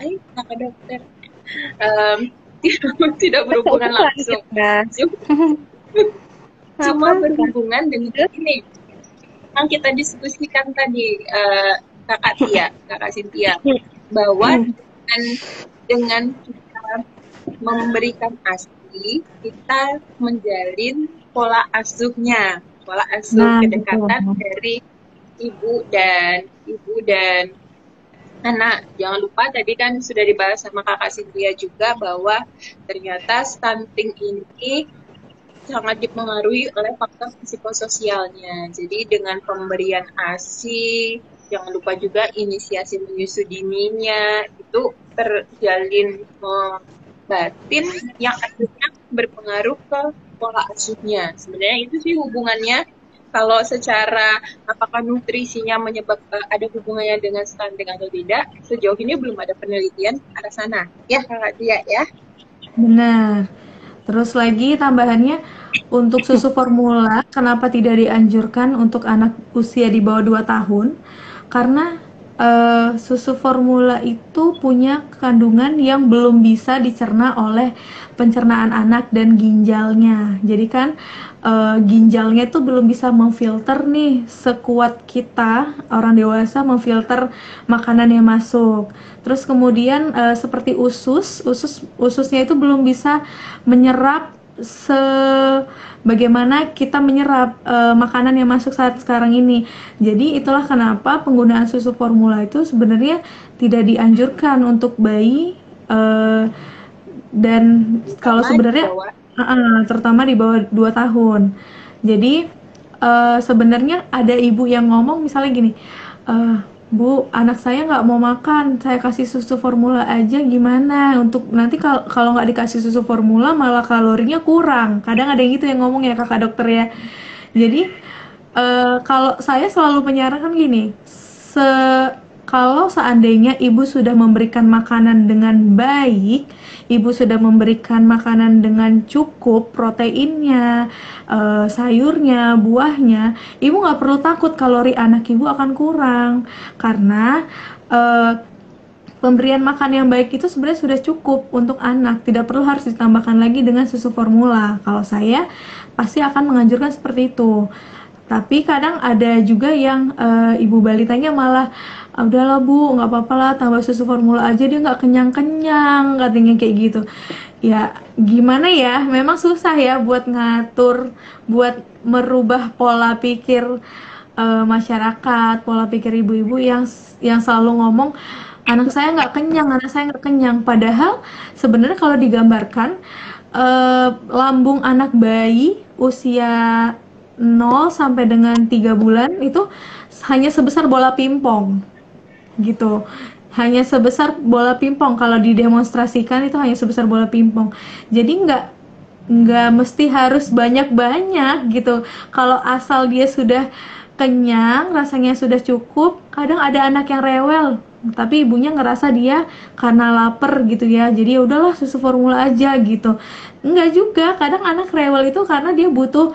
tidak berhubungan langsung. Cuma berhubungan dengan ini yang kita diskusikan tadi, Kakak Cynthia, bahwa dengan kita memberikan ASI, kita menjalin pola asuh kedekatan dari ibu dan anak. Jangan lupa tadi kan sudah dibahas sama Kakak Cynthia juga bahwa ternyata stunting ini sangat dipengaruhi oleh faktor psikososialnya. Jadi dengan pemberian ASI, jangan lupa juga inisiasi menyusu dininya, itu terjalin batin yang akhirnya berpengaruh ke pola asuhnya. Sebenarnya itu sih hubungannya. Kalau secara apakah nutrisinya ada hubungannya dengan stunting atau tidak, sejauh ini belum ada penelitian ke arah sana. Ya, Kakak Tia ya. Benar. Terus lagi tambahannya, untuk susu formula, kenapa tidak dianjurkan untuk anak usia di bawah 2 tahun? Karena susu formula itu punya kandungan yang belum bisa dicerna oleh pencernaan anak dan ginjalnya. Jadi kan ginjalnya itu belum bisa memfilter nih sekuat kita orang dewasa memfilter makanan yang masuk. Terus kemudian seperti ususnya itu belum bisa menyerap bagaimana kita menyerap makanan yang masuk saat sekarang ini. Jadi itulah kenapa penggunaan susu formula itu sebenarnya tidak dianjurkan untuk bayi dan kalau sebenarnya terutama di bawah 2 tahun. Jadi sebenarnya ada ibu yang ngomong misalnya gini, Bu, anak saya nggak mau makan, saya kasih susu formula aja gimana? Untuk nanti kalau nggak dikasih susu formula malah kalorinya kurang. Kadang ada yang gitu yang ngomong ya kakak dokter ya. Jadi kalau saya selalu menyarankan gini, kalau seandainya ibu sudah memberikan makanan dengan baik, ibu sudah memberikan makanan dengan cukup proteinnya, sayurnya, buahnya, ibu nggak perlu takut kalori anak ibu akan kurang, karena pemberian makan yang baik itu sebenarnya sudah cukup untuk anak, tidak perlu harus ditambahkan lagi dengan susu formula. Kalau saya pasti akan menganjurkan seperti itu. Tapi kadang ada juga yang ibu balitanya malah, udahlah Bu, nggak apa-apa lah, tambah susu formula aja, dia nggak kenyang-kenyang, katanya kayak gitu. Ya gimana ya, memang susah ya buat ngatur, buat merubah pola pikir masyarakat, pola pikir ibu-ibu yang selalu ngomong, anak saya nggak kenyang. Padahal sebenarnya kalau digambarkan, lambung anak bayi usia 0 sampai dengan 3 bulan itu hanya sebesar bola pingpong gitu, hanya sebesar bola pingpong. Kalau didemonstrasikan itu hanya sebesar bola pingpong. Jadi nggak mesti harus banyak-banyak gitu. Kalau asal dia sudah kenyang, rasanya sudah cukup. Kadang ada anak yang rewel, tapi ibunya ngerasa dia karena lapar gitu ya, jadi ya udahlah susu formula aja gitu. Enggak juga, kadang anak rewel itu karena dia butuh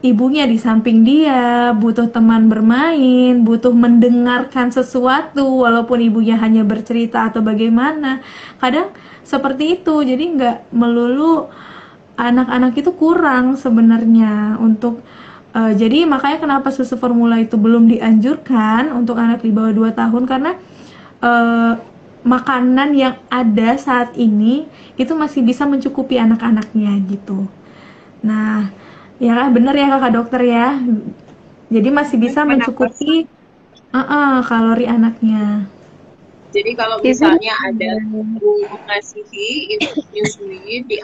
ibunya di samping dia, butuh teman bermain, butuh mendengarkan sesuatu walaupun ibunya hanya bercerita atau bagaimana. Kadang seperti itu, jadi nggak melulu anak-anak itu kurang sebenarnya untuk jadi makanya kenapa susu formula itu belum dianjurkan untuk anak di bawah 2 tahun, karena makanan yang ada saat ini itu masih bisa mencukupi anak-anaknya gitu. Nah, ya benar ya kakak dokter ya. Jadi masih bisa mencukupi kalori anaknya. Jadi kalau misalnya ada mengasihi menyusui di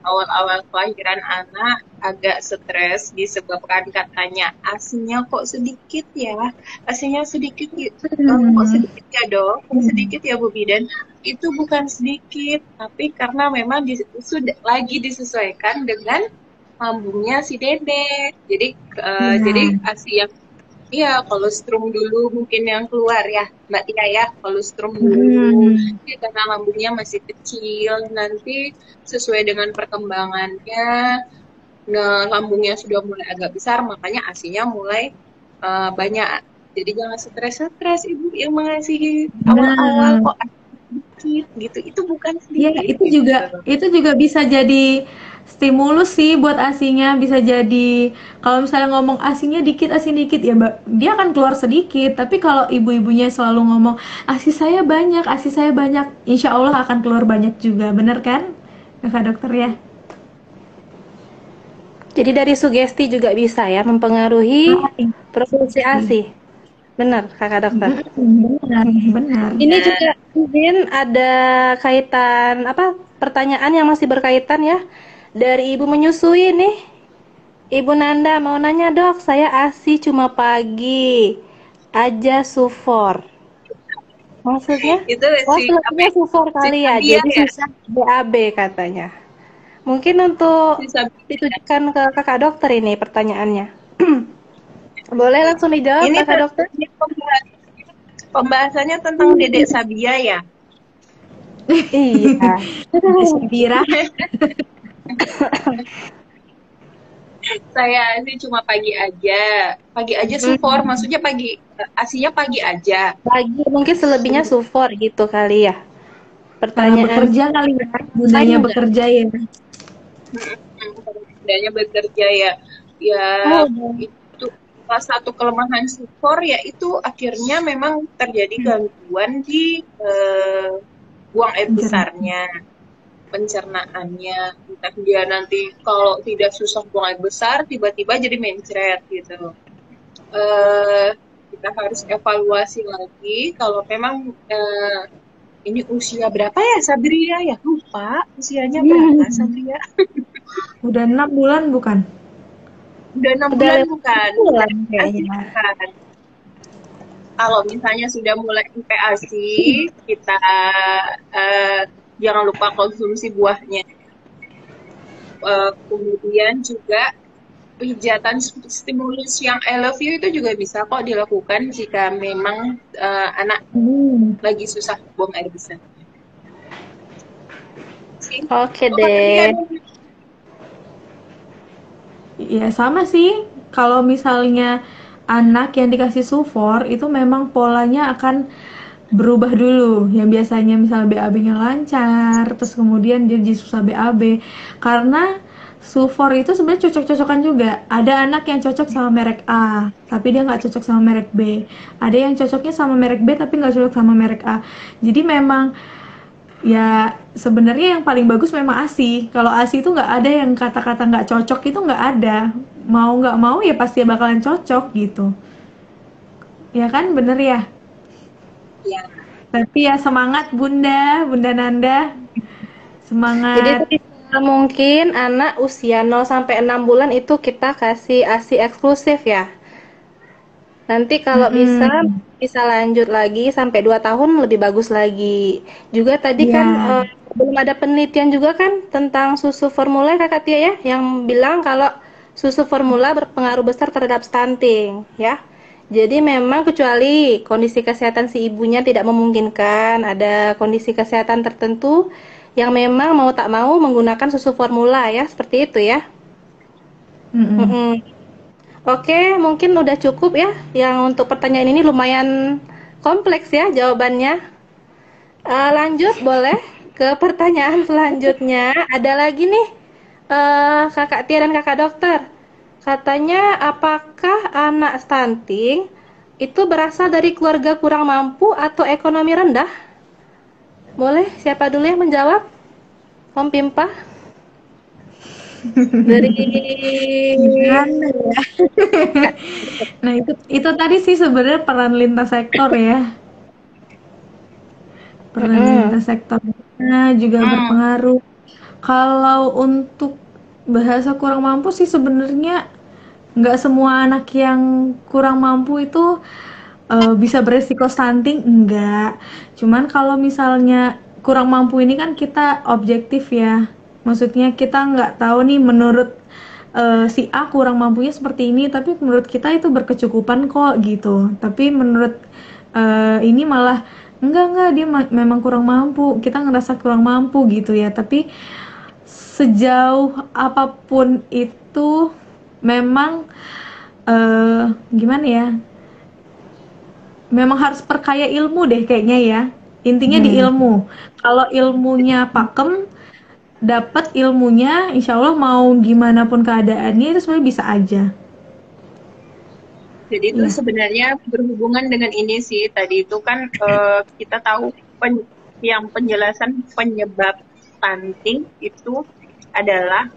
awal-awal kelahiran anak agak stres disebabkan katanya asinya kok sedikit ya, asinya sedikit kok sedikit ya dok, sedikit ya Bu Bidan. Itu bukan sedikit, tapi karena memang sudah lagi disesuaikan dengan lambungnya si dede. Jadi jadi asi yang kolostrum dulu mungkin yang keluar ya Mbak Tia ya, kolostrum dulu. Jadi karena lambungnya masih kecil, nanti sesuai dengan perkembangannya, lambungnya sudah mulai agak besar, makanya asinya mulai banyak. Jadi jangan stres ibu yang mengasihi awal-awal kok sedikit gitu, itu bukan sedikit. Ya itu juga bisa jadi stimulus sih buat ASI-nya. Bisa jadi kalau misalnya ngomong ASI-nya dikit, ASI dikit ya dia akan keluar sedikit. Tapi kalau ibu-ibunya selalu ngomong ASI saya banyak, ASI saya banyak, insya Allah akan keluar banyak juga. Bener kan kakak dokter ya? Jadi dari sugesti juga bisa ya mempengaruhi produksi ASI. Benar, kakak dokter. Benar, benar. Ini juga mungkin ada kaitan pertanyaan yang masih berkaitan ya dari ibu menyusui nih. Ibu Nanda mau nanya, dok, saya ASI cuma pagi aja sufor. Maksudnya? Itu Selebihnya sufor kali ya, jadi susah BAB katanya. Mungkin untuk ditujukan ke kakak dokter ini pertanyaannya. Boleh langsung dijawab ini kakak dokter? Pembahasannya tentang Dedek Sabia ya? Iya. Sabira. Saya sih cuma pagi aja sufor, maksudnya pagi, ASI-nya pagi aja. Pagi, mungkin selebihnya sufor gitu kali ya. Karena bekerja kali ya, bundanya bekerja ya. Bundanya bekerja ya. Ya, itu salah satu kelemahan sufor ya itu akhirnya memang terjadi gangguan di buang air besarnya, pencernaannya. Entah dia nanti kalau tidak susah buang air besar, tiba-tiba jadi mencret gitu. Kita harus evaluasi lagi kalau memang ini usia berapa ya Sabria ya? Lupa usianya berapa Sabria? Udah 6 bulan bukan? Udah 6 bulan bukan? Kalau misalnya sudah mulai IPASI, kita jangan lupa konsumsi buahnya. Kemudian juga pijatan stimulus yang I love you itu juga bisa kok dilakukan jika memang anak lagi susah buang air besar. Oke deh. Ya sama sih. Kalau misalnya anak yang dikasih sufor itu memang polanya akan berubah dulu. Yang biasanya misalnya BAB-nya lancar, terus kemudian dia jadi susah BAB. Karena sufor itu sebenarnya cocok-cocokan juga. Ada anak yang cocok sama merek A, tapi dia nggak cocok sama merek B. Ada yang cocoknya sama merek B, tapi nggak cocok sama merek A. Jadi memang ya sebenarnya yang paling bagus memang ASI. Kalau ASI itu nggak ada yang kata-kata nggak cocok, itu nggak ada. Mau nggak mau ya pasti bakalan cocok gitu. Ya kan, bener ya? Ya. Tapi ya semangat Bunda Nanda. Semangat. Jadi mungkin anak usia 0 sampai 6 bulan itu kita kasih ASI eksklusif ya. Nanti kalau bisa lanjut lagi sampai 2 tahun lebih bagus lagi. Juga tadi kan belum ada penelitian juga kan tentang susu formula Kakak Tia ya, yang bilang kalau susu formula berpengaruh besar terhadap stunting ya. Jadi memang kecuali kondisi kesehatan si ibunya tidak memungkinkan, ada kondisi kesehatan tertentu yang memang mau tak mau menggunakan susu formula ya, seperti itu ya. Oke, mungkin udah cukup ya. Yang untuk pertanyaan ini lumayan kompleks ya jawabannya. Lanjut boleh ke pertanyaan selanjutnya. Ada lagi nih Kakak Tia dan Kakak Dokter. Katanya apakah anak stunting itu berasal dari keluarga kurang mampu atau ekonomi rendah? Boleh siapa dulu yang menjawab? Om Pimpa? Dari Gimana ya? Nah itu tadi sih sebenarnya peran lintas sektor ya. Peran lintas sektornya juga berpengaruh. Kalau untuk bahasa kurang mampu sih sebenarnya nggak semua anak yang kurang mampu itu bisa beresiko stunting, enggak. Cuman kalau misalnya kurang mampu ini kan kita objektif ya. Maksudnya kita nggak tahu nih menurut si A kurang mampunya seperti ini, tapi menurut kita itu berkecukupan kok gitu. Tapi menurut ini malah enggak dia memang kurang mampu. Kita ngerasa kurang mampu gitu ya. Tapi sejauh apapun itu memang gimana ya? Memang harus perkaya ilmu deh kayaknya ya. Intinya di ilmu. Kalau ilmunya pakem, dapat ilmunya, insya Allah mau gimana pun keadaannya itu sebenarnya bisa aja. Jadi itu Iya. sebenarnya berhubungan dengan ini sih. Tadi itu kan kita tahu yang penjelasan penyebab stunting itu adalah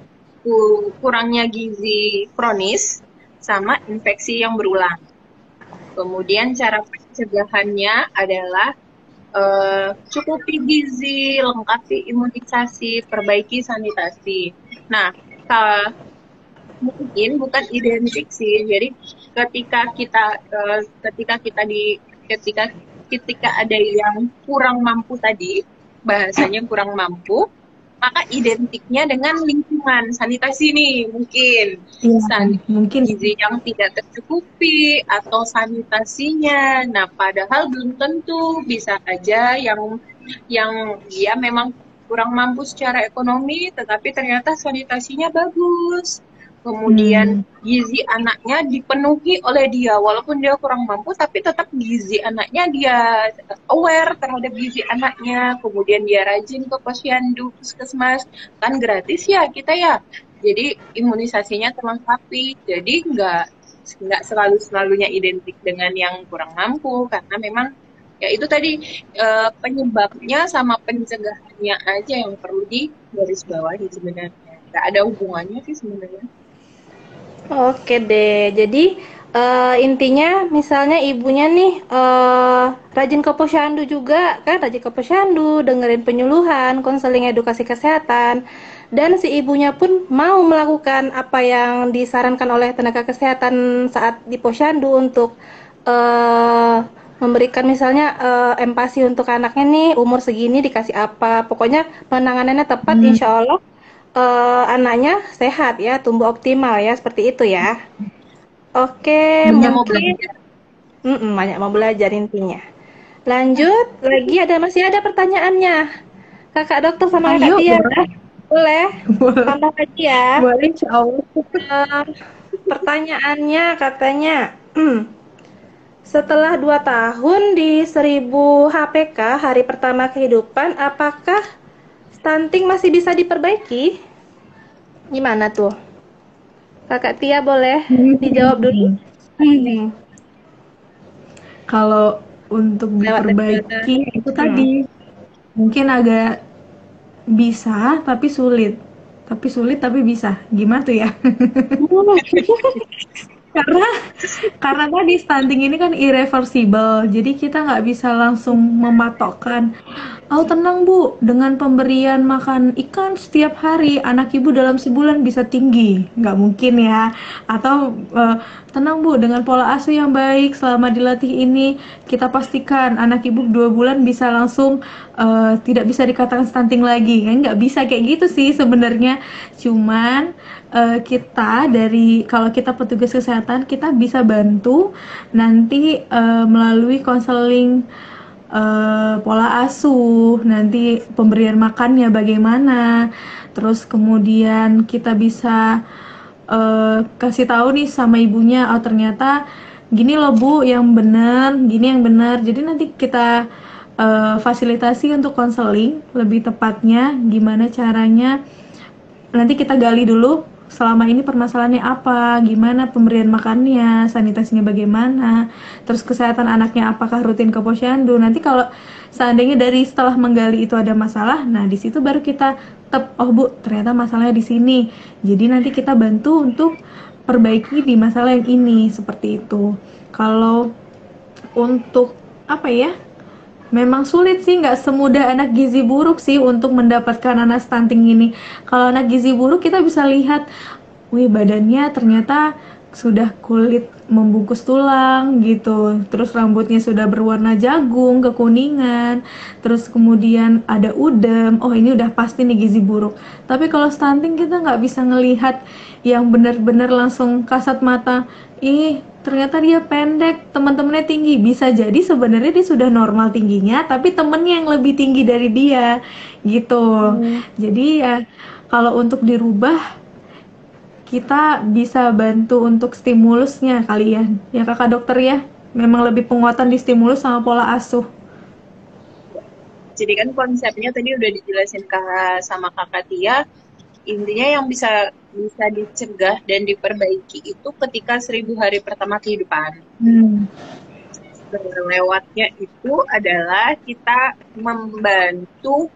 kurangnya gizi kronis sama infeksi yang berulang. Kemudian cara pencegahannya adalah cukupi gizi, lengkapi imunisasi, perbaiki sanitasi. Nah, mungkin bukan identik sih. Jadi ketika ketika ada yang kurang mampu tadi, bahasanya kurang mampu, maka identiknya dengan lingkungan sanitasi nih mungkin. Iya, mungkin Gizi yang tidak tercukupi atau sanitasinya. Nah, padahal belum tentu, bisa aja yang dia memang kurang mampu secara ekonomi, tetapi ternyata sanitasinya bagus. Kemudian gizi anaknya dipenuhi oleh dia, walaupun dia kurang mampu, tapi tetap gizi anaknya dia aware terhadap gizi anaknya. Kemudian dia rajin ke posyandu, puskesmas, kan gratis ya kita ya. Jadi imunisasinya terlengkapi. Jadi nggak selalunya identik dengan yang kurang mampu, karena memang ya itu tadi penyebabnya sama pencegahannya aja yang perlu digarisbawahi sebenarnya. Nggak ada hubungannya sih sebenarnya. Oke deh, jadi intinya misalnya ibunya nih rajin ke posyandu juga kan, rajin ke posyandu, dengerin penyuluhan, konseling edukasi kesehatan, dan si ibunya pun mau melakukan apa yang disarankan oleh tenaga kesehatan saat di posyandu untuk memberikan misalnya empati untuk anaknya nih umur segini dikasih apa, pokoknya penanganannya tepat, insya Allah anaknya sehat ya, tumbuh optimal ya, seperti itu ya. Oke, Ibunya mau mungkin belajar. banyak mau belajar intinya. Lanjut lagi, masih ada pertanyaannya. Kakak dokter sama kakak Ayo, Tia, boleh. boleh tambah lagi ya. Boleh, insya Allah. Pertanyaannya katanya, setelah 2 tahun di 1000 HPK hari pertama kehidupan, apakah stunting masih bisa diperbaiki? Gimana tuh? Kakak Tia boleh dijawab dulu? Kalau untuk diperbaiki itu tadi mungkin agak bisa tapi sulit. Tapi sulit tapi bisa. Gimana tuh ya? karena tadi stunting ini kan irreversible, jadi kita nggak bisa langsung mematokkan, oh tenang bu, dengan pemberian makan ikan setiap hari anak ibu dalam sebulan bisa tinggi, nggak mungkin ya. Atau tenang bu, dengan pola asuh yang baik selama dilatih ini kita pastikan anak ibu 2 bulan bisa langsung tidak bisa dikatakan stunting lagi, kan nggak bisa kayak gitu sih sebenarnya. Cuman kita kalau kita petugas kesehatan, kita bisa bantu nanti melalui konseling pola asuh, nanti pemberian makannya bagaimana, terus kemudian kita bisa kasih tahu nih sama ibunya, oh ternyata gini loh bu yang benar, gini yang benar. Jadi nanti kita fasilitasi untuk konseling, lebih tepatnya gimana caranya. Nanti kita gali dulu selama ini permasalahannya apa, gimana pemberian makannya, sanitasinya bagaimana, terus kesehatan anaknya apakah rutin ke posyandu. Nanti kalau seandainya dari setelah menggali itu ada masalah, nah di situ baru kita oh bu, ternyata masalahnya di sini. Jadi nanti kita bantu untuk perbaiki di masalah yang ini, seperti itu. Kalau untuk apa ya? Memang sulit sih, nggak semudah anak gizi buruk sih untuk mendapatkan anak stunting ini. Kalau anak gizi buruk kita bisa lihat, wih badannya ternyata sudah kulit membungkus tulang gitu, terus rambutnya sudah berwarna jagung, kekuningan, terus kemudian ada udem, oh ini udah pasti nih gizi buruk. Tapi kalau stunting kita nggak bisa ngelihat yang benar-benar langsung kasat mata, ternyata dia pendek, teman-temannya tinggi. Bisa jadi sebenarnya dia sudah normal tingginya, tapi temennya yang lebih tinggi dari dia, gitu. Jadi ya kalau untuk dirubah, kita bisa bantu untuk stimulusnya kali ya kakak dokter ya. Memang lebih penguatan di stimulus sama pola asuh. Jadi kan konsepnya tadi udah dijelasin sama Kakak Tia, intinya yang bisa dicegah dan diperbaiki itu ketika 1000 hari pertama kehidupan. Lewatnya itu adalah kita membantu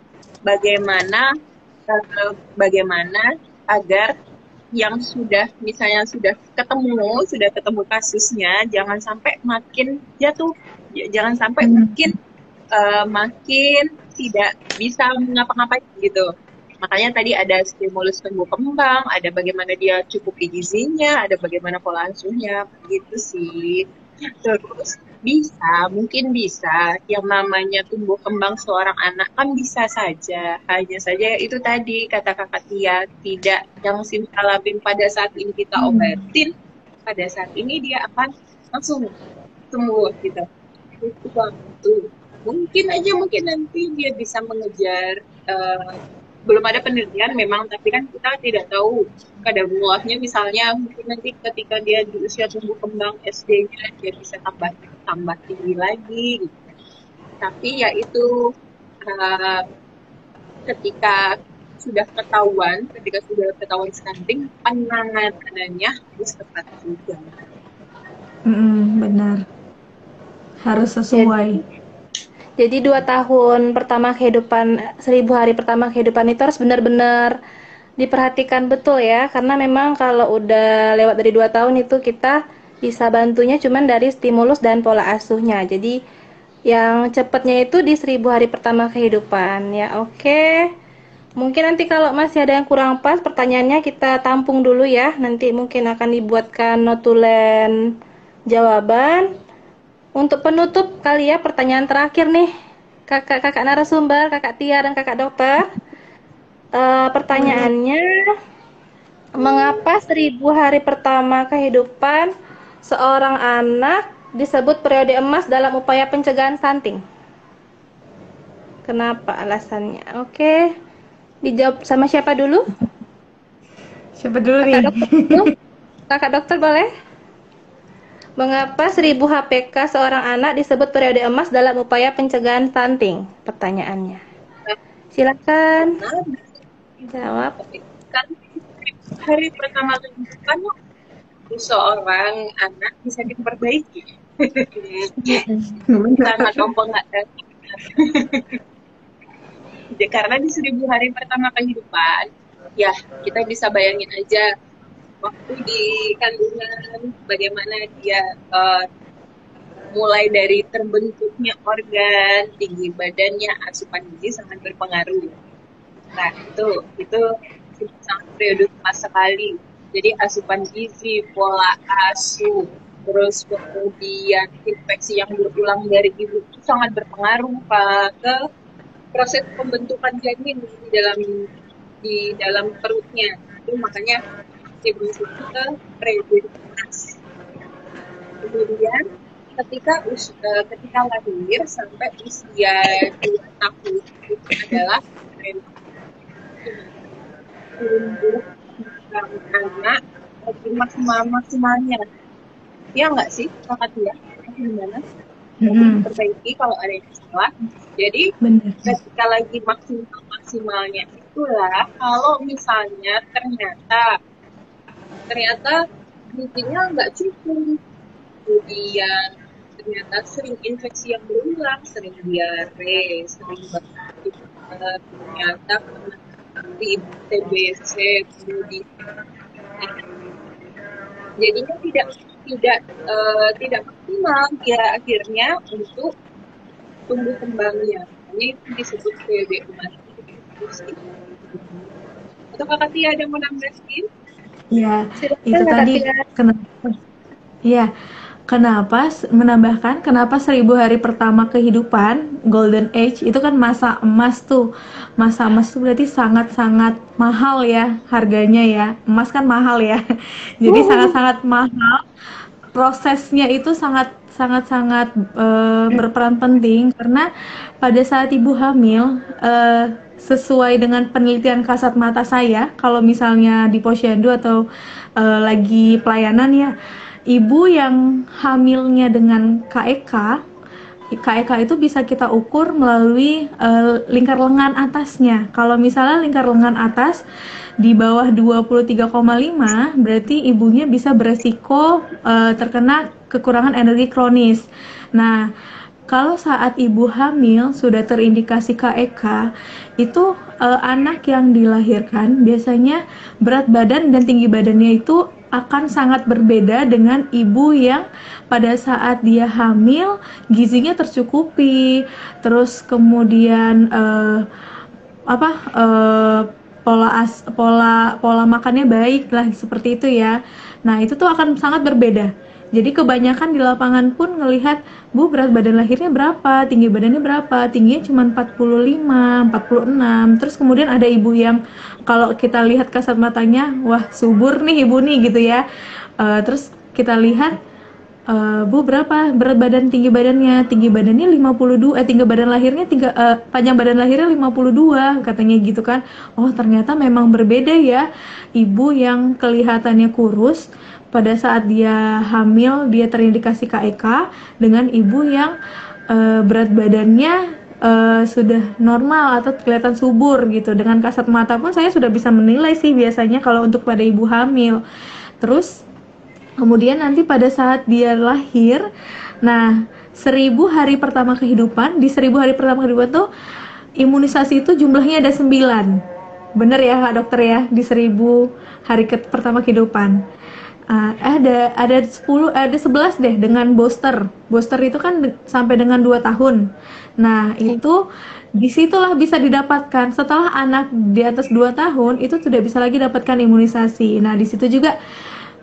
bagaimana agar yang misalnya sudah ketemu kasusnya, jangan sampai makin jatuh, jangan sampai makin tidak bisa ngapa-ngapain gitu. Makanya tadi ada stimulus tumbuh kembang, ada bagaimana dia cukupi gizinya, ada bagaimana pola asuhnya, gitu sih. Terus mungkin bisa yang namanya tumbuh kembang seorang anak kan bisa saja, hanya saja itu tadi kata Kakak Tia, tidak yang simsalabim pada saat ini kita obatin, pada saat ini dia akan langsung sembuh gitu. Itu waktu. Mungkin nanti dia bisa mengejar, belum ada penelitian memang, tapi kan kita tidak tahu kadaluarnya, misalnya mungkin nanti ketika dia di usia tumbuh kembang SD-nya dia bisa tambah tinggi lagi gitu. Tapi ya itu ketika sudah ketahuan stunting, penanganannya harus tepat juga. Benar, harus sesuai. Jadi 2 tahun pertama kehidupan, 1000 hari pertama kehidupan itu harus benar-benar diperhatikan betul ya, karena memang kalau udah lewat dari 2 tahun itu kita bisa bantunya cuman dari stimulus dan pola asuhnya. Jadi yang cepatnya itu di 1000 hari pertama kehidupan ya. Oke. Mungkin nanti kalau masih ada yang kurang pas pertanyaannya kita tampung dulu ya. Nanti mungkin akan dibuatkan notulen jawaban. Untuk penutup kali ya, pertanyaan terakhir nih, kakak narasumber, Kakak Tia dan Kakak Dokter. Pertanyaannya, mengapa 1000 hari pertama kehidupan seorang anak disebut periode emas dalam upaya pencegahan stunting? Kenapa alasannya? Oke, dijawab sama siapa dulu? Siapa dulu nih? Kakak dokter boleh? Mengapa 1000 HPK seorang anak disebut periode emas dalam upaya pencegahan stunting? Pertanyaannya. Silakan. Jawab. Kan hari pertama kehidupan seorang anak bisa diperbaiki. Karena gampang nggak tahu. Karena di 1000 hari pertama kehidupan, ya kita bisa bayangin aja waktu di kandungan bagaimana dia mulai dari terbentuknya organ, tinggi badannya, asupan gizi sangat berpengaruh. Nah itu sangat periode emas sekali. Jadi asupan gizi, pola asuh, terus kemudian infeksi yang berulang dari ibu itu sangat berpengaruh ke proses pembentukan janin di dalam perutnya. Itu makanya disebut ke periode emas. Kemudian ketika lahir sampai usia 2 tahun itu adalah tumbuh anak maksimalnya. Ya nggak sih, Kakak Tia? Gimana? Perbaiki kalau ada yang salah. Jadi ketika lagi maksimalnya itulah kalau misalnya ternyata gizinya nggak cukup, kemudian ternyata sering infeksi yang berulang, sering diare, sering batuk, ternyata TBC, kemudian jadinya tidak maksimal ya akhirnya untuk tumbuh kembangnya. Ini disebut periode emas. Atau Kakak Tia ada mau nambahin? Ya, itu tadi kenapa menambahkan kenapa 1000 hari pertama kehidupan golden age itu kan masa emas tuh berarti sangat-sangat mahal ya harganya ya, emas kan mahal ya. Jadi sangat-sangat mahal, prosesnya itu sangat berperan penting karena pada saat ibu hamil, sesuai dengan penelitian kasat mata saya, kalau misalnya di posyandu atau lagi pelayanan ya, ibu yang hamilnya dengan KEK KEK itu bisa kita ukur melalui lingkar lengan atasnya. Kalau misalnya lingkar lengan atas di bawah 23,5, berarti ibunya bisa beresiko terkena kekurangan energi kronis. Nah, kalau saat ibu hamil sudah terindikasi KEK, itu anak yang dilahirkan biasanya berat badan dan tinggi badannya itu akan sangat berbeda dengan ibu yang pada saat dia hamil gizinya tercukupi, terus kemudian pola makannya baik lah seperti itu ya. Nah, itu tuh akan sangat berbeda. Jadi kebanyakan di lapangan pun ngelihat, Bu, berat badan lahirnya berapa, tinggi badannya berapa, tingginya cuma 45, 46. Terus kemudian ada ibu yang kalau kita lihat kasat matanya, wah subur nih ibu nih gitu ya. Terus kita lihat, Bu, berapa berat badan, tinggi badannya 52, tinggi badan lahirnya panjang badan lahirnya 52 katanya gitu kan. Oh, ternyata memang berbeda ya. Ibu yang kelihatannya kurus pada saat dia hamil dia terindikasi KEK dengan ibu yang berat badannya sudah normal atau kelihatan subur gitu. Dengan kasat mata pun saya sudah bisa menilai sih biasanya kalau untuk pada ibu hamil. Terus kemudian nanti pada saat dia lahir, nah 1000 hari pertama kehidupan, di 1000 hari pertama kehidupan tuh imunisasi itu jumlahnya ada 9. Bener ya Kak Dokter ya, di 1000 hari pertama kehidupan. Ada 11 deh dengan booster. Booster itu kan sampai dengan 2 tahun. Nah, itu disitulah bisa didapatkan. Setelah anak di atas 2 tahun, itu sudah bisa lagi dapatkan imunisasi. Nah, di situ juga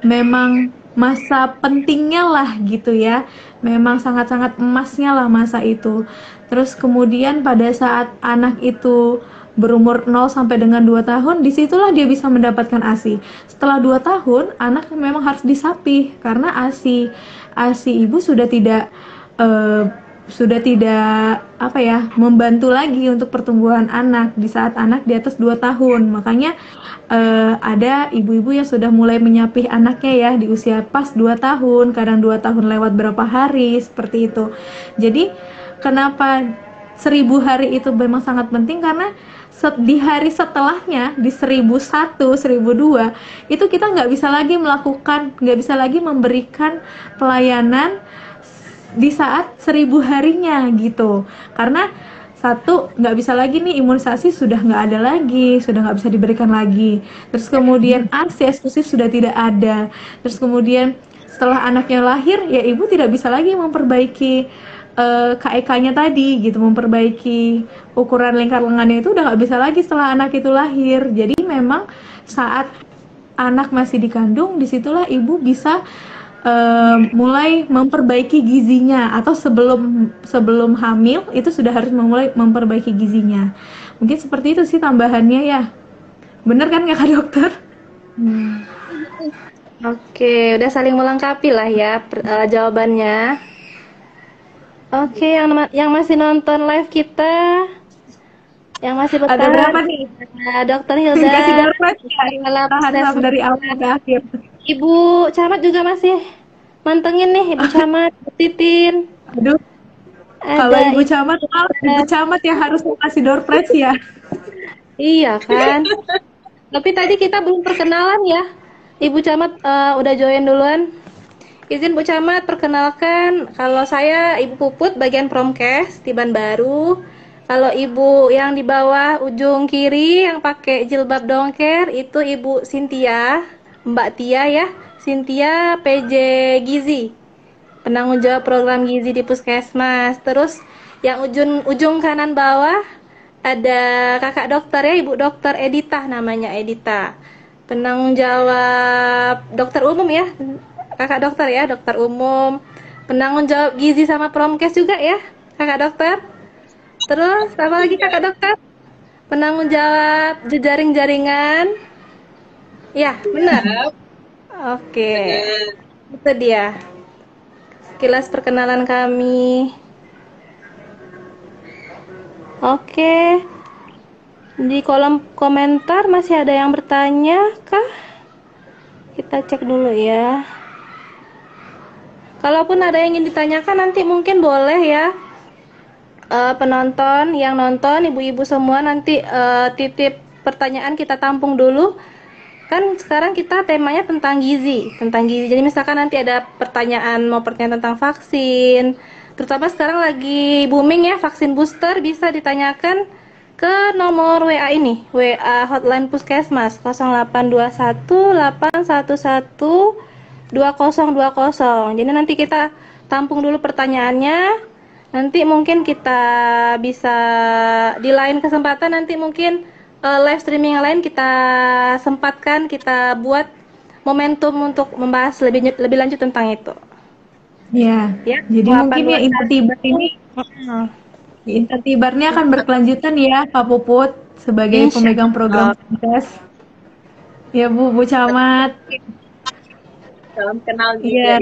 memang masa pentingnya lah gitu ya. Memang sangat-sangat emasnya lah masa itu. Terus kemudian pada saat anak itu berumur 0 sampai dengan 2 tahun, disitulah dia bisa mendapatkan ASI. Setelah 2 tahun, anak memang harus disapih karena ASI ibu sudah tidak membantu lagi untuk pertumbuhan anak di saat anak di atas 2 tahun. Makanya ada ibu-ibu yang sudah mulai menyapih anaknya ya di usia pas 2 tahun, kadang 2 tahun lewat berapa hari, seperti itu. Jadi kenapa 1000 hari itu memang sangat penting, karena di hari setelahnya, di 1001, 1002, itu kita nggak bisa lagi memberikan pelayanan di saat 1000 harinya gitu. Karena satu, nggak bisa lagi nih, imunisasi sudah nggak ada lagi, sudah nggak bisa diberikan lagi. Terus kemudian ASI eksklusif sudah tidak ada. Terus kemudian setelah anaknya lahir, ya ibu tidak bisa lagi memperbaiki KEK-nya tadi gitu, memperbaiki ukuran lingkar lengannya itu udah nggak bisa lagi setelah anak itu lahir. Jadi memang saat anak masih dikandung, disitulah ibu bisa mulai memperbaiki gizinya, atau sebelum hamil itu sudah harus mulai memperbaiki gizinya. Mungkin seperti itu sih tambahannya ya. Bener kan ya Kak Dokter? Oke, udah saling melengkapi lah ya jawabannya. Oke, yang masih nonton live kita, yang masih bertahan. Ada berapa nih? Dokter Hilda. Kasih tahan dari awal sampai akhir. Ibu Camat juga masih mantengin nih, Ibu Camat, Titin. Aduh. Kalau Ibu Camat ya harus kasih door prize ya. Iya kan. Tapi tadi kita belum perkenalan ya. Ibu Camat udah join duluan. Izin Bu Camat perkenalkan, kalau saya Ibu Puput bagian Promkes Tiban Baru. Kalau Ibu yang di bawah ujung kiri yang pakai jilbab dongker itu Ibu Cynthia, Mbak Tia ya, Cynthia PJ Gizi, penanggung jawab program gizi di Puskesmas. Terus yang ujung kanan bawah ada kakak dokter ya, Ibu Dokter Edita, namanya Edita, penanggung jawab dokter umum ya. Kakak dokter ya, dokter umum, penanggung jawab gizi sama Promkes juga ya, kakak dokter. Terus apa lagi kakak dokter? Penanggung jawab jejaring jaringan. Ya, benar. Oke. Itu dia. Sekilas perkenalan kami. Oke. Di kolom komentar masih ada yang bertanya kah? Kita cek dulu ya. Kalaupun ada yang ingin ditanyakan nanti mungkin boleh ya penonton yang nonton, ibu-ibu semua nanti titip pertanyaan kita tampung dulu. Kan sekarang kita temanya tentang gizi. Jadi misalkan nanti ada pertanyaan tentang vaksin, terutama sekarang lagi booming ya vaksin booster, bisa ditanyakan ke nomor WA ini, WA hotline Puskesmas 0821 811 2020. Jadi nanti kita tampung dulu pertanyaannya. Nanti mungkin kita bisa di lain kesempatan, nanti mungkin live streaming yang lain kita sempatkan, kita buat momentum untuk membahas lebih lanjut tentang itu. Ya. Jadi mungkin ya Intertibar ini Intertibarnya akan berkelanjutan ya Kak Puput sebagai pemegang program podcast. Ya Bu Camat. Salam kenal juga.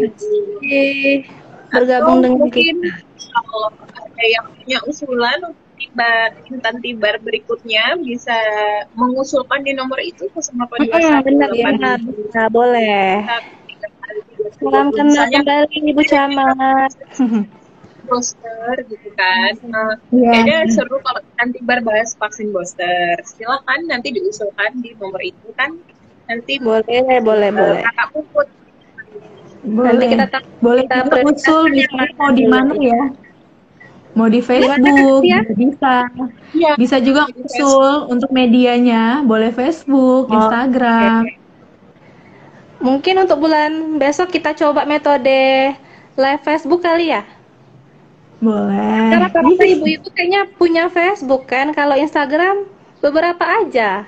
Bergabung dengan mungkin kita. Kalau ada yang punya usulan untuk Intan Tibar berikutnya bisa mengusulkan di nomor itu ke 0821. Benar ya, nah, boleh. Salam kenal kembali Ibu Camat. Booster gitu kan. Kayaknya seru kalau Intan Tibar bahas vaksin booster. Silakan nanti diusulkan di nomor itu kan. Nanti boleh. Kakak Puput. Boleh. Nanti kita usul mau di mana ya? Mau di Facebook, bisa. Ya, bisa juga usul untuk medianya, boleh Facebook, Instagram. Okay. Mungkin untuk bulan besok kita coba metode live Facebook kali ya? Boleh. Karena rata-rata ibu-ibu kayaknya punya Facebook kan, kalau Instagram beberapa aja.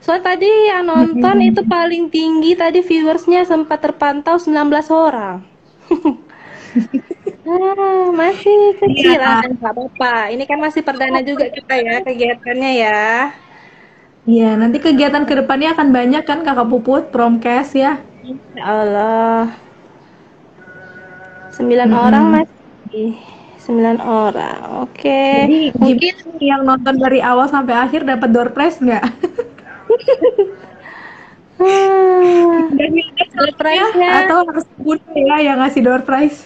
Soalnya tadi yang nonton itu paling tinggi tadi viewersnya sempat terpantau 19 orang. Masih kecil nggak apa-apa. Ini kan masih perdana juga kita ya kegiatannya ya. Iya, nanti kegiatan kedepannya akan banyak kan Kakak Puput, Promkes ya. Insya Allah. 9 orang masih. 9 orang. Oke. Jadi mungkin yang nonton dari awal sampai akhir dapat door prize nggak? Door prize-nya atau harus Bunda ya yang ngasih door prize?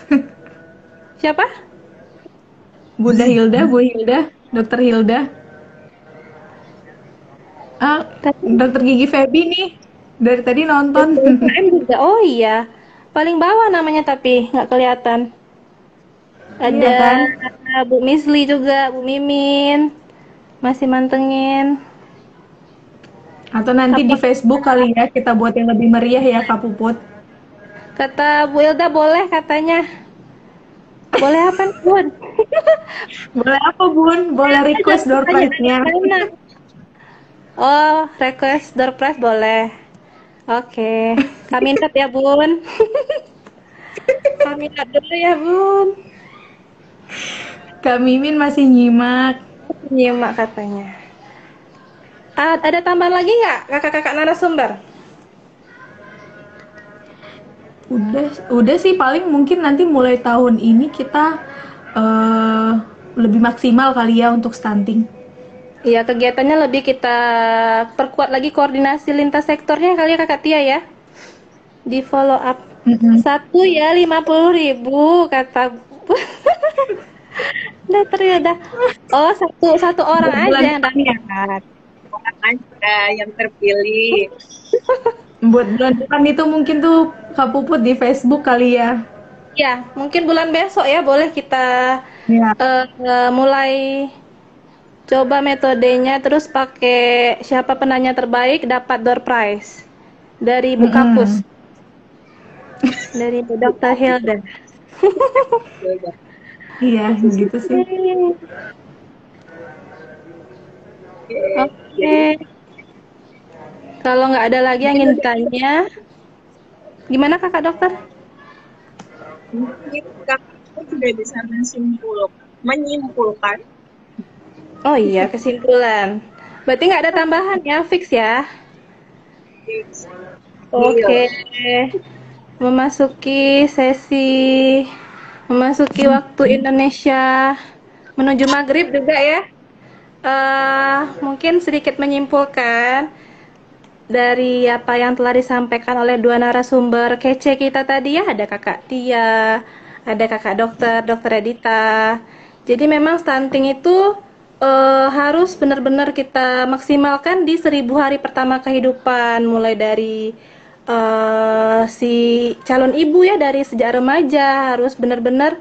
siapa? Bunda Hilda, Bu Hilda, Dokter Hilda. Dokter Gigi Febi nih dari tadi nonton. juga. Oh iya, paling bawah namanya tapi nggak kelihatan. Ada Bu Misli juga, Bu Mimin masih mantengin. Atau nanti di Facebook kali ya kita buat yang lebih meriah ya Kak Puput. Kata Bu Hilda boleh katanya. Boleh apa Bun? Boleh apa Bun? Boleh request door prize-nya. Oh, request door prize boleh. Oke. Kami minat ya Bun. Kami minat dulu ya Bun. Kak Mimin masih nyimak. Nyimak katanya. Ada tambahan lagi nggak kakak-kakak narasumber? Udah sih paling mungkin nanti mulai tahun ini kita lebih maksimal kali ya untuk stunting. Iya, kegiatannya lebih kita perkuat lagi koordinasi lintas sektornya kali ya Kakak Tia ya. Di follow up. Satu ya 50.000 kata. Udah. Oh, satu orang aja yang dapat. Orang aja yang terpilih. Buat bulan depan itu mungkin tuh Kak Puput di Facebook kali ya. Ya, mungkin bulan besok ya boleh kita mulai coba metodenya, terus pakai siapa penanya terbaik dapat door prize dari Bu Kampus. Dari Bu Dr. Hilda. Iya, gitu sih. Oke. Kalau nggak ada lagi yang ingin ditanya, gimana kakak dokter? Mungkin kakak sudah bisa menyimpulkan. Oh iya, kesimpulan. Berarti nggak ada tambahan ya, fix ya? Oke. Memasuki waktu Indonesia menuju maghrib juga ya. Mungkin sedikit menyimpulkan dari apa yang telah disampaikan oleh dua narasumber kece kita tadi ya, ada kakak Tia, ada kakak dokter Edita, Jadi memang stunting itu harus benar-benar kita maksimalkan di 1000 hari pertama kehidupan, mulai dari si calon ibu ya, dari sejak remaja harus benar-benar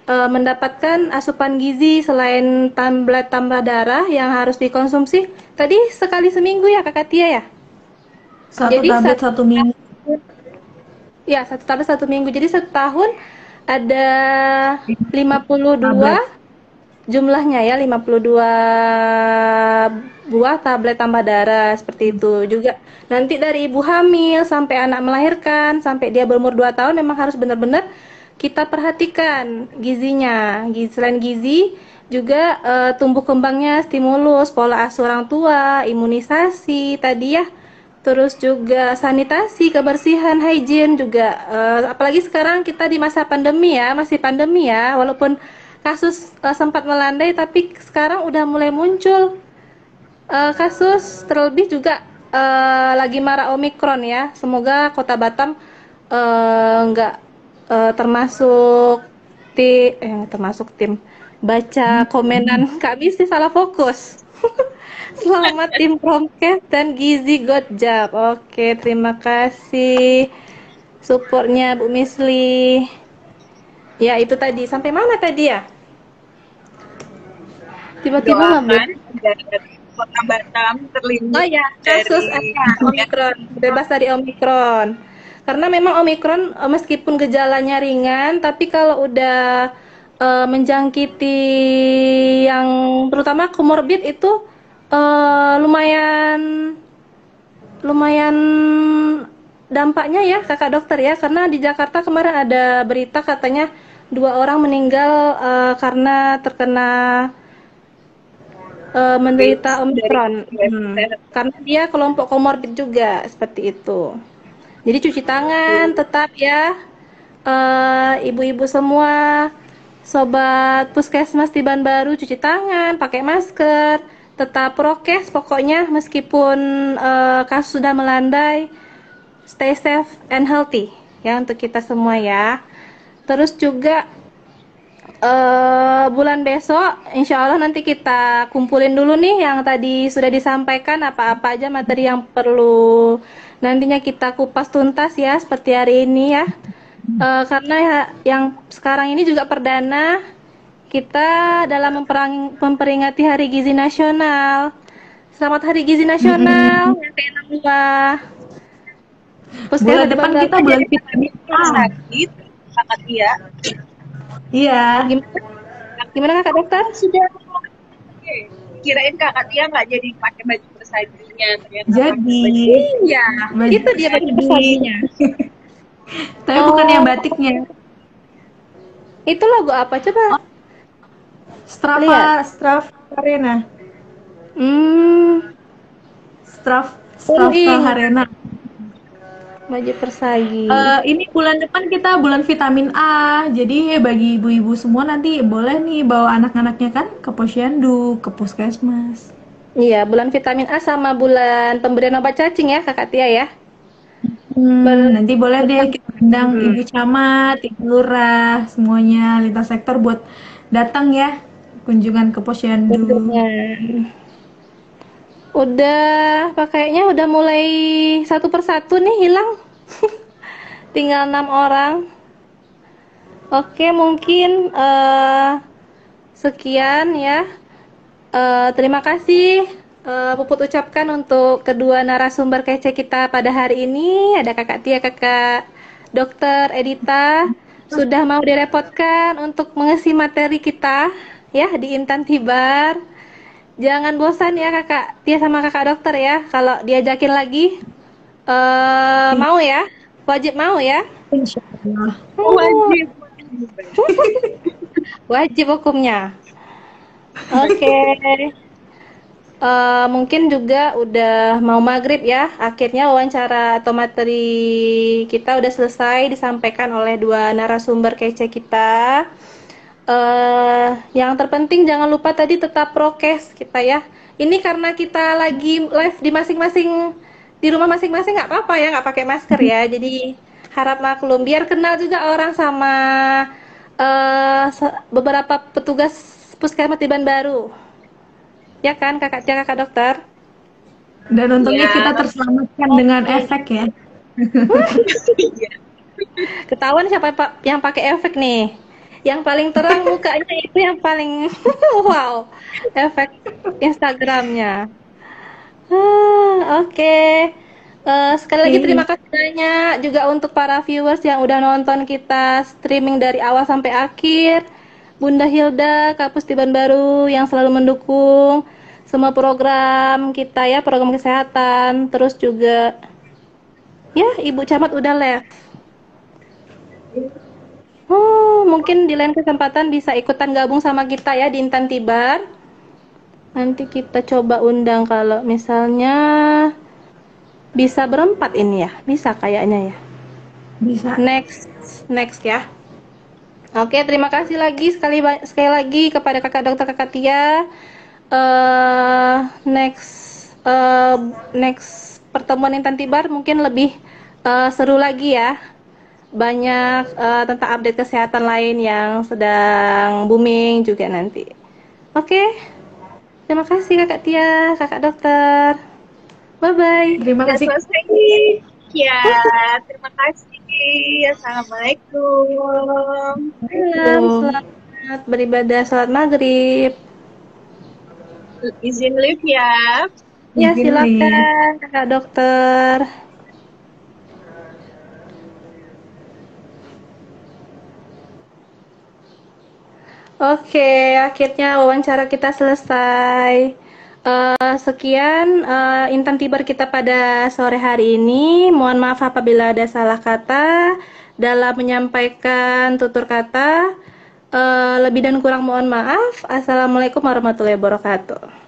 mendapatkan asupan gizi selain tablet tambah darah yang harus dikonsumsi. Tadi sekali seminggu ya Kakak Tia ya? Satu Jadi tablet 1 minggu. ya, 1 tablet 1 minggu. Jadi setahun ada 52 Tablet. jumlahnya ya, 52 buah tablet tambah darah seperti itu. Juga nanti dari ibu hamil sampai anak melahirkan sampai dia berumur 2 tahun memang harus benar-benar kita perhatikan gizinya. Selain gizi juga tumbuh kembangnya, stimulus, pola asuh orang tua, imunisasi tadi ya. Terus juga sanitasi, kebersihan, hygiene juga. Apalagi sekarang kita di masa pandemi ya, masih pandemi ya. Walaupun kasus sempat melandai, tapi sekarang udah mulai muncul kasus, terlebih juga lagi marak Omikron ya. Semoga Kota Batam nggak termasuk tim baca komenan kami sih salah fokus. Selamat tim Promkes dan Gizi Godjab. Oke, terima kasih supportnya Bu Misli. Ya, itu tadi. Sampai mana tadi ya? Tiba-tiba Doakan agar Kota Batam terlindung oh ya, kasus dari Omikron, bebas dari Omikron. Karena memang Omikron meskipun gejalanya ringan, tapi kalau udah menjangkiti yang terutama komorbid itu lumayan dampaknya ya Kakak dokter ya, karena di Jakarta kemarin ada berita katanya 2 orang meninggal karena terkena menderita Omikron. Karena dia kelompok komorbid juga seperti itu. Jadi cuci tangan tetap ya, ibu-ibu semua, sobat puskesmas di Banbaru, cuci tangan, pakai masker, tetap prokes pokoknya meskipun kasus sudah melandai, stay safe and healthy ya untuk kita semua ya. Terus juga bulan besok insya Allah nanti kita kumpulin dulu nih yang tadi sudah disampaikan, apa-apa aja materi yang perlu nantinya kita kupas tuntas ya seperti hari ini ya. Karena ya, yang sekarang ini juga perdana kita dalam memperingati Hari Gizi Nasional. Selamat Hari Gizi Nasional yang ke-62. Bulan depan kita bulan vitamin A. sakit, Kakak Tia. Iya. Gimana Kakak dokter? Sudah. Oke. Kirain Kakak Tia nggak jadi pakai baju bersajinya, ternyata Jadi. Iya, itu dia baju bersajinya. Tapi bukan yang batiknya. Itu logo apa coba? Strava Arena. Strava iya. Arena. Baju persagi. Ini bulan depan kita bulan vitamin A. Jadi bagi ibu-ibu semua nanti boleh nih bawa anak-anaknya kan ke posyandu, ke puskesmas. Iya, bulan vitamin A sama bulan pemberian obat cacing ya Kakak Tia ya. Nanti boleh deh kita undang ibu camat, ibu lurah, semuanya lintas sektor buat datang ya kunjungan ke posyandu. Udah kayaknya udah mulai satu persatu nih hilang. Tinggal 6 orang. Oke, mungkin sekian ya. Terima kasih Puput ucapkan untuk kedua narasumber kece kita pada hari ini. Ada Kakak Tia, Kakak Dokter Edita sudah mau direpotkan untuk mengisi materi kita ya di Intan Tibar. Jangan bosan ya Kakak Tia sama Kakak Dokter ya. Kalau diajakin lagi mau ya, wajib mau ya. Insyaallah. Wajib. Wajib hukumnya. Oke. Mungkin juga udah mau maghrib ya. Akhirnya wawancara atau materi kita udah selesai disampaikan oleh dua narasumber kece kita. Yang terpenting jangan lupa tadi tetap prokes kita ya. Ini karena kita lagi live di masing-masing di rumah masing-masing nggak apa-apa ya, nggak pakai masker ya. Jadi harap maklum biar kenal juga orang sama beberapa petugas Puskesmas Tiban Baru. Ya kan kakak Tia, kakak dokter? Dan untungnya Ya. kita terselamatkan dengan efek ya. Ketahuan siapa yang pakai efek nih? Yang paling terang mukanya itu yang paling wow, efek Instagramnya. Oke. Sekali lagi terima kasih banyak juga untuk para viewers yang udah nonton kita streaming dari awal sampai akhir. Bunda Hilda, Kapus Tiban Baru yang selalu mendukung semua program kita ya, program kesehatan. Terus juga ya, Ibu Camat udah left. Mungkin di lain kesempatan bisa ikutan gabung sama kita ya di Intan Tibar. Nanti kita coba undang kalau misalnya bisa berempat ini ya. Bisa kayaknya ya. Bisa. Next ya. Oke, terima kasih lagi sekali lagi kepada kakak dokter kakak Tia. Next pertemuan Intan Tibar mungkin lebih seru lagi ya. Banyak tentang update kesehatan lain yang sedang booming juga nanti. Oke. Terima kasih kakak Tia, kakak dokter. Bye-bye. Terima kasih. Selesai. Ya, terima kasih. Assalamualaikum. Selamat beribadah, salat maghrib. Izin live ya. Ya, Izin silakan kakak dokter. Oke, akhirnya wawancara kita selesai. Sekian Intan Tibar kita pada sore hari ini. Mohon maaf apabila ada salah kata dalam menyampaikan tutur kata. Lebih dan kurang mohon maaf. Assalamualaikum warahmatullahi wabarakatuh.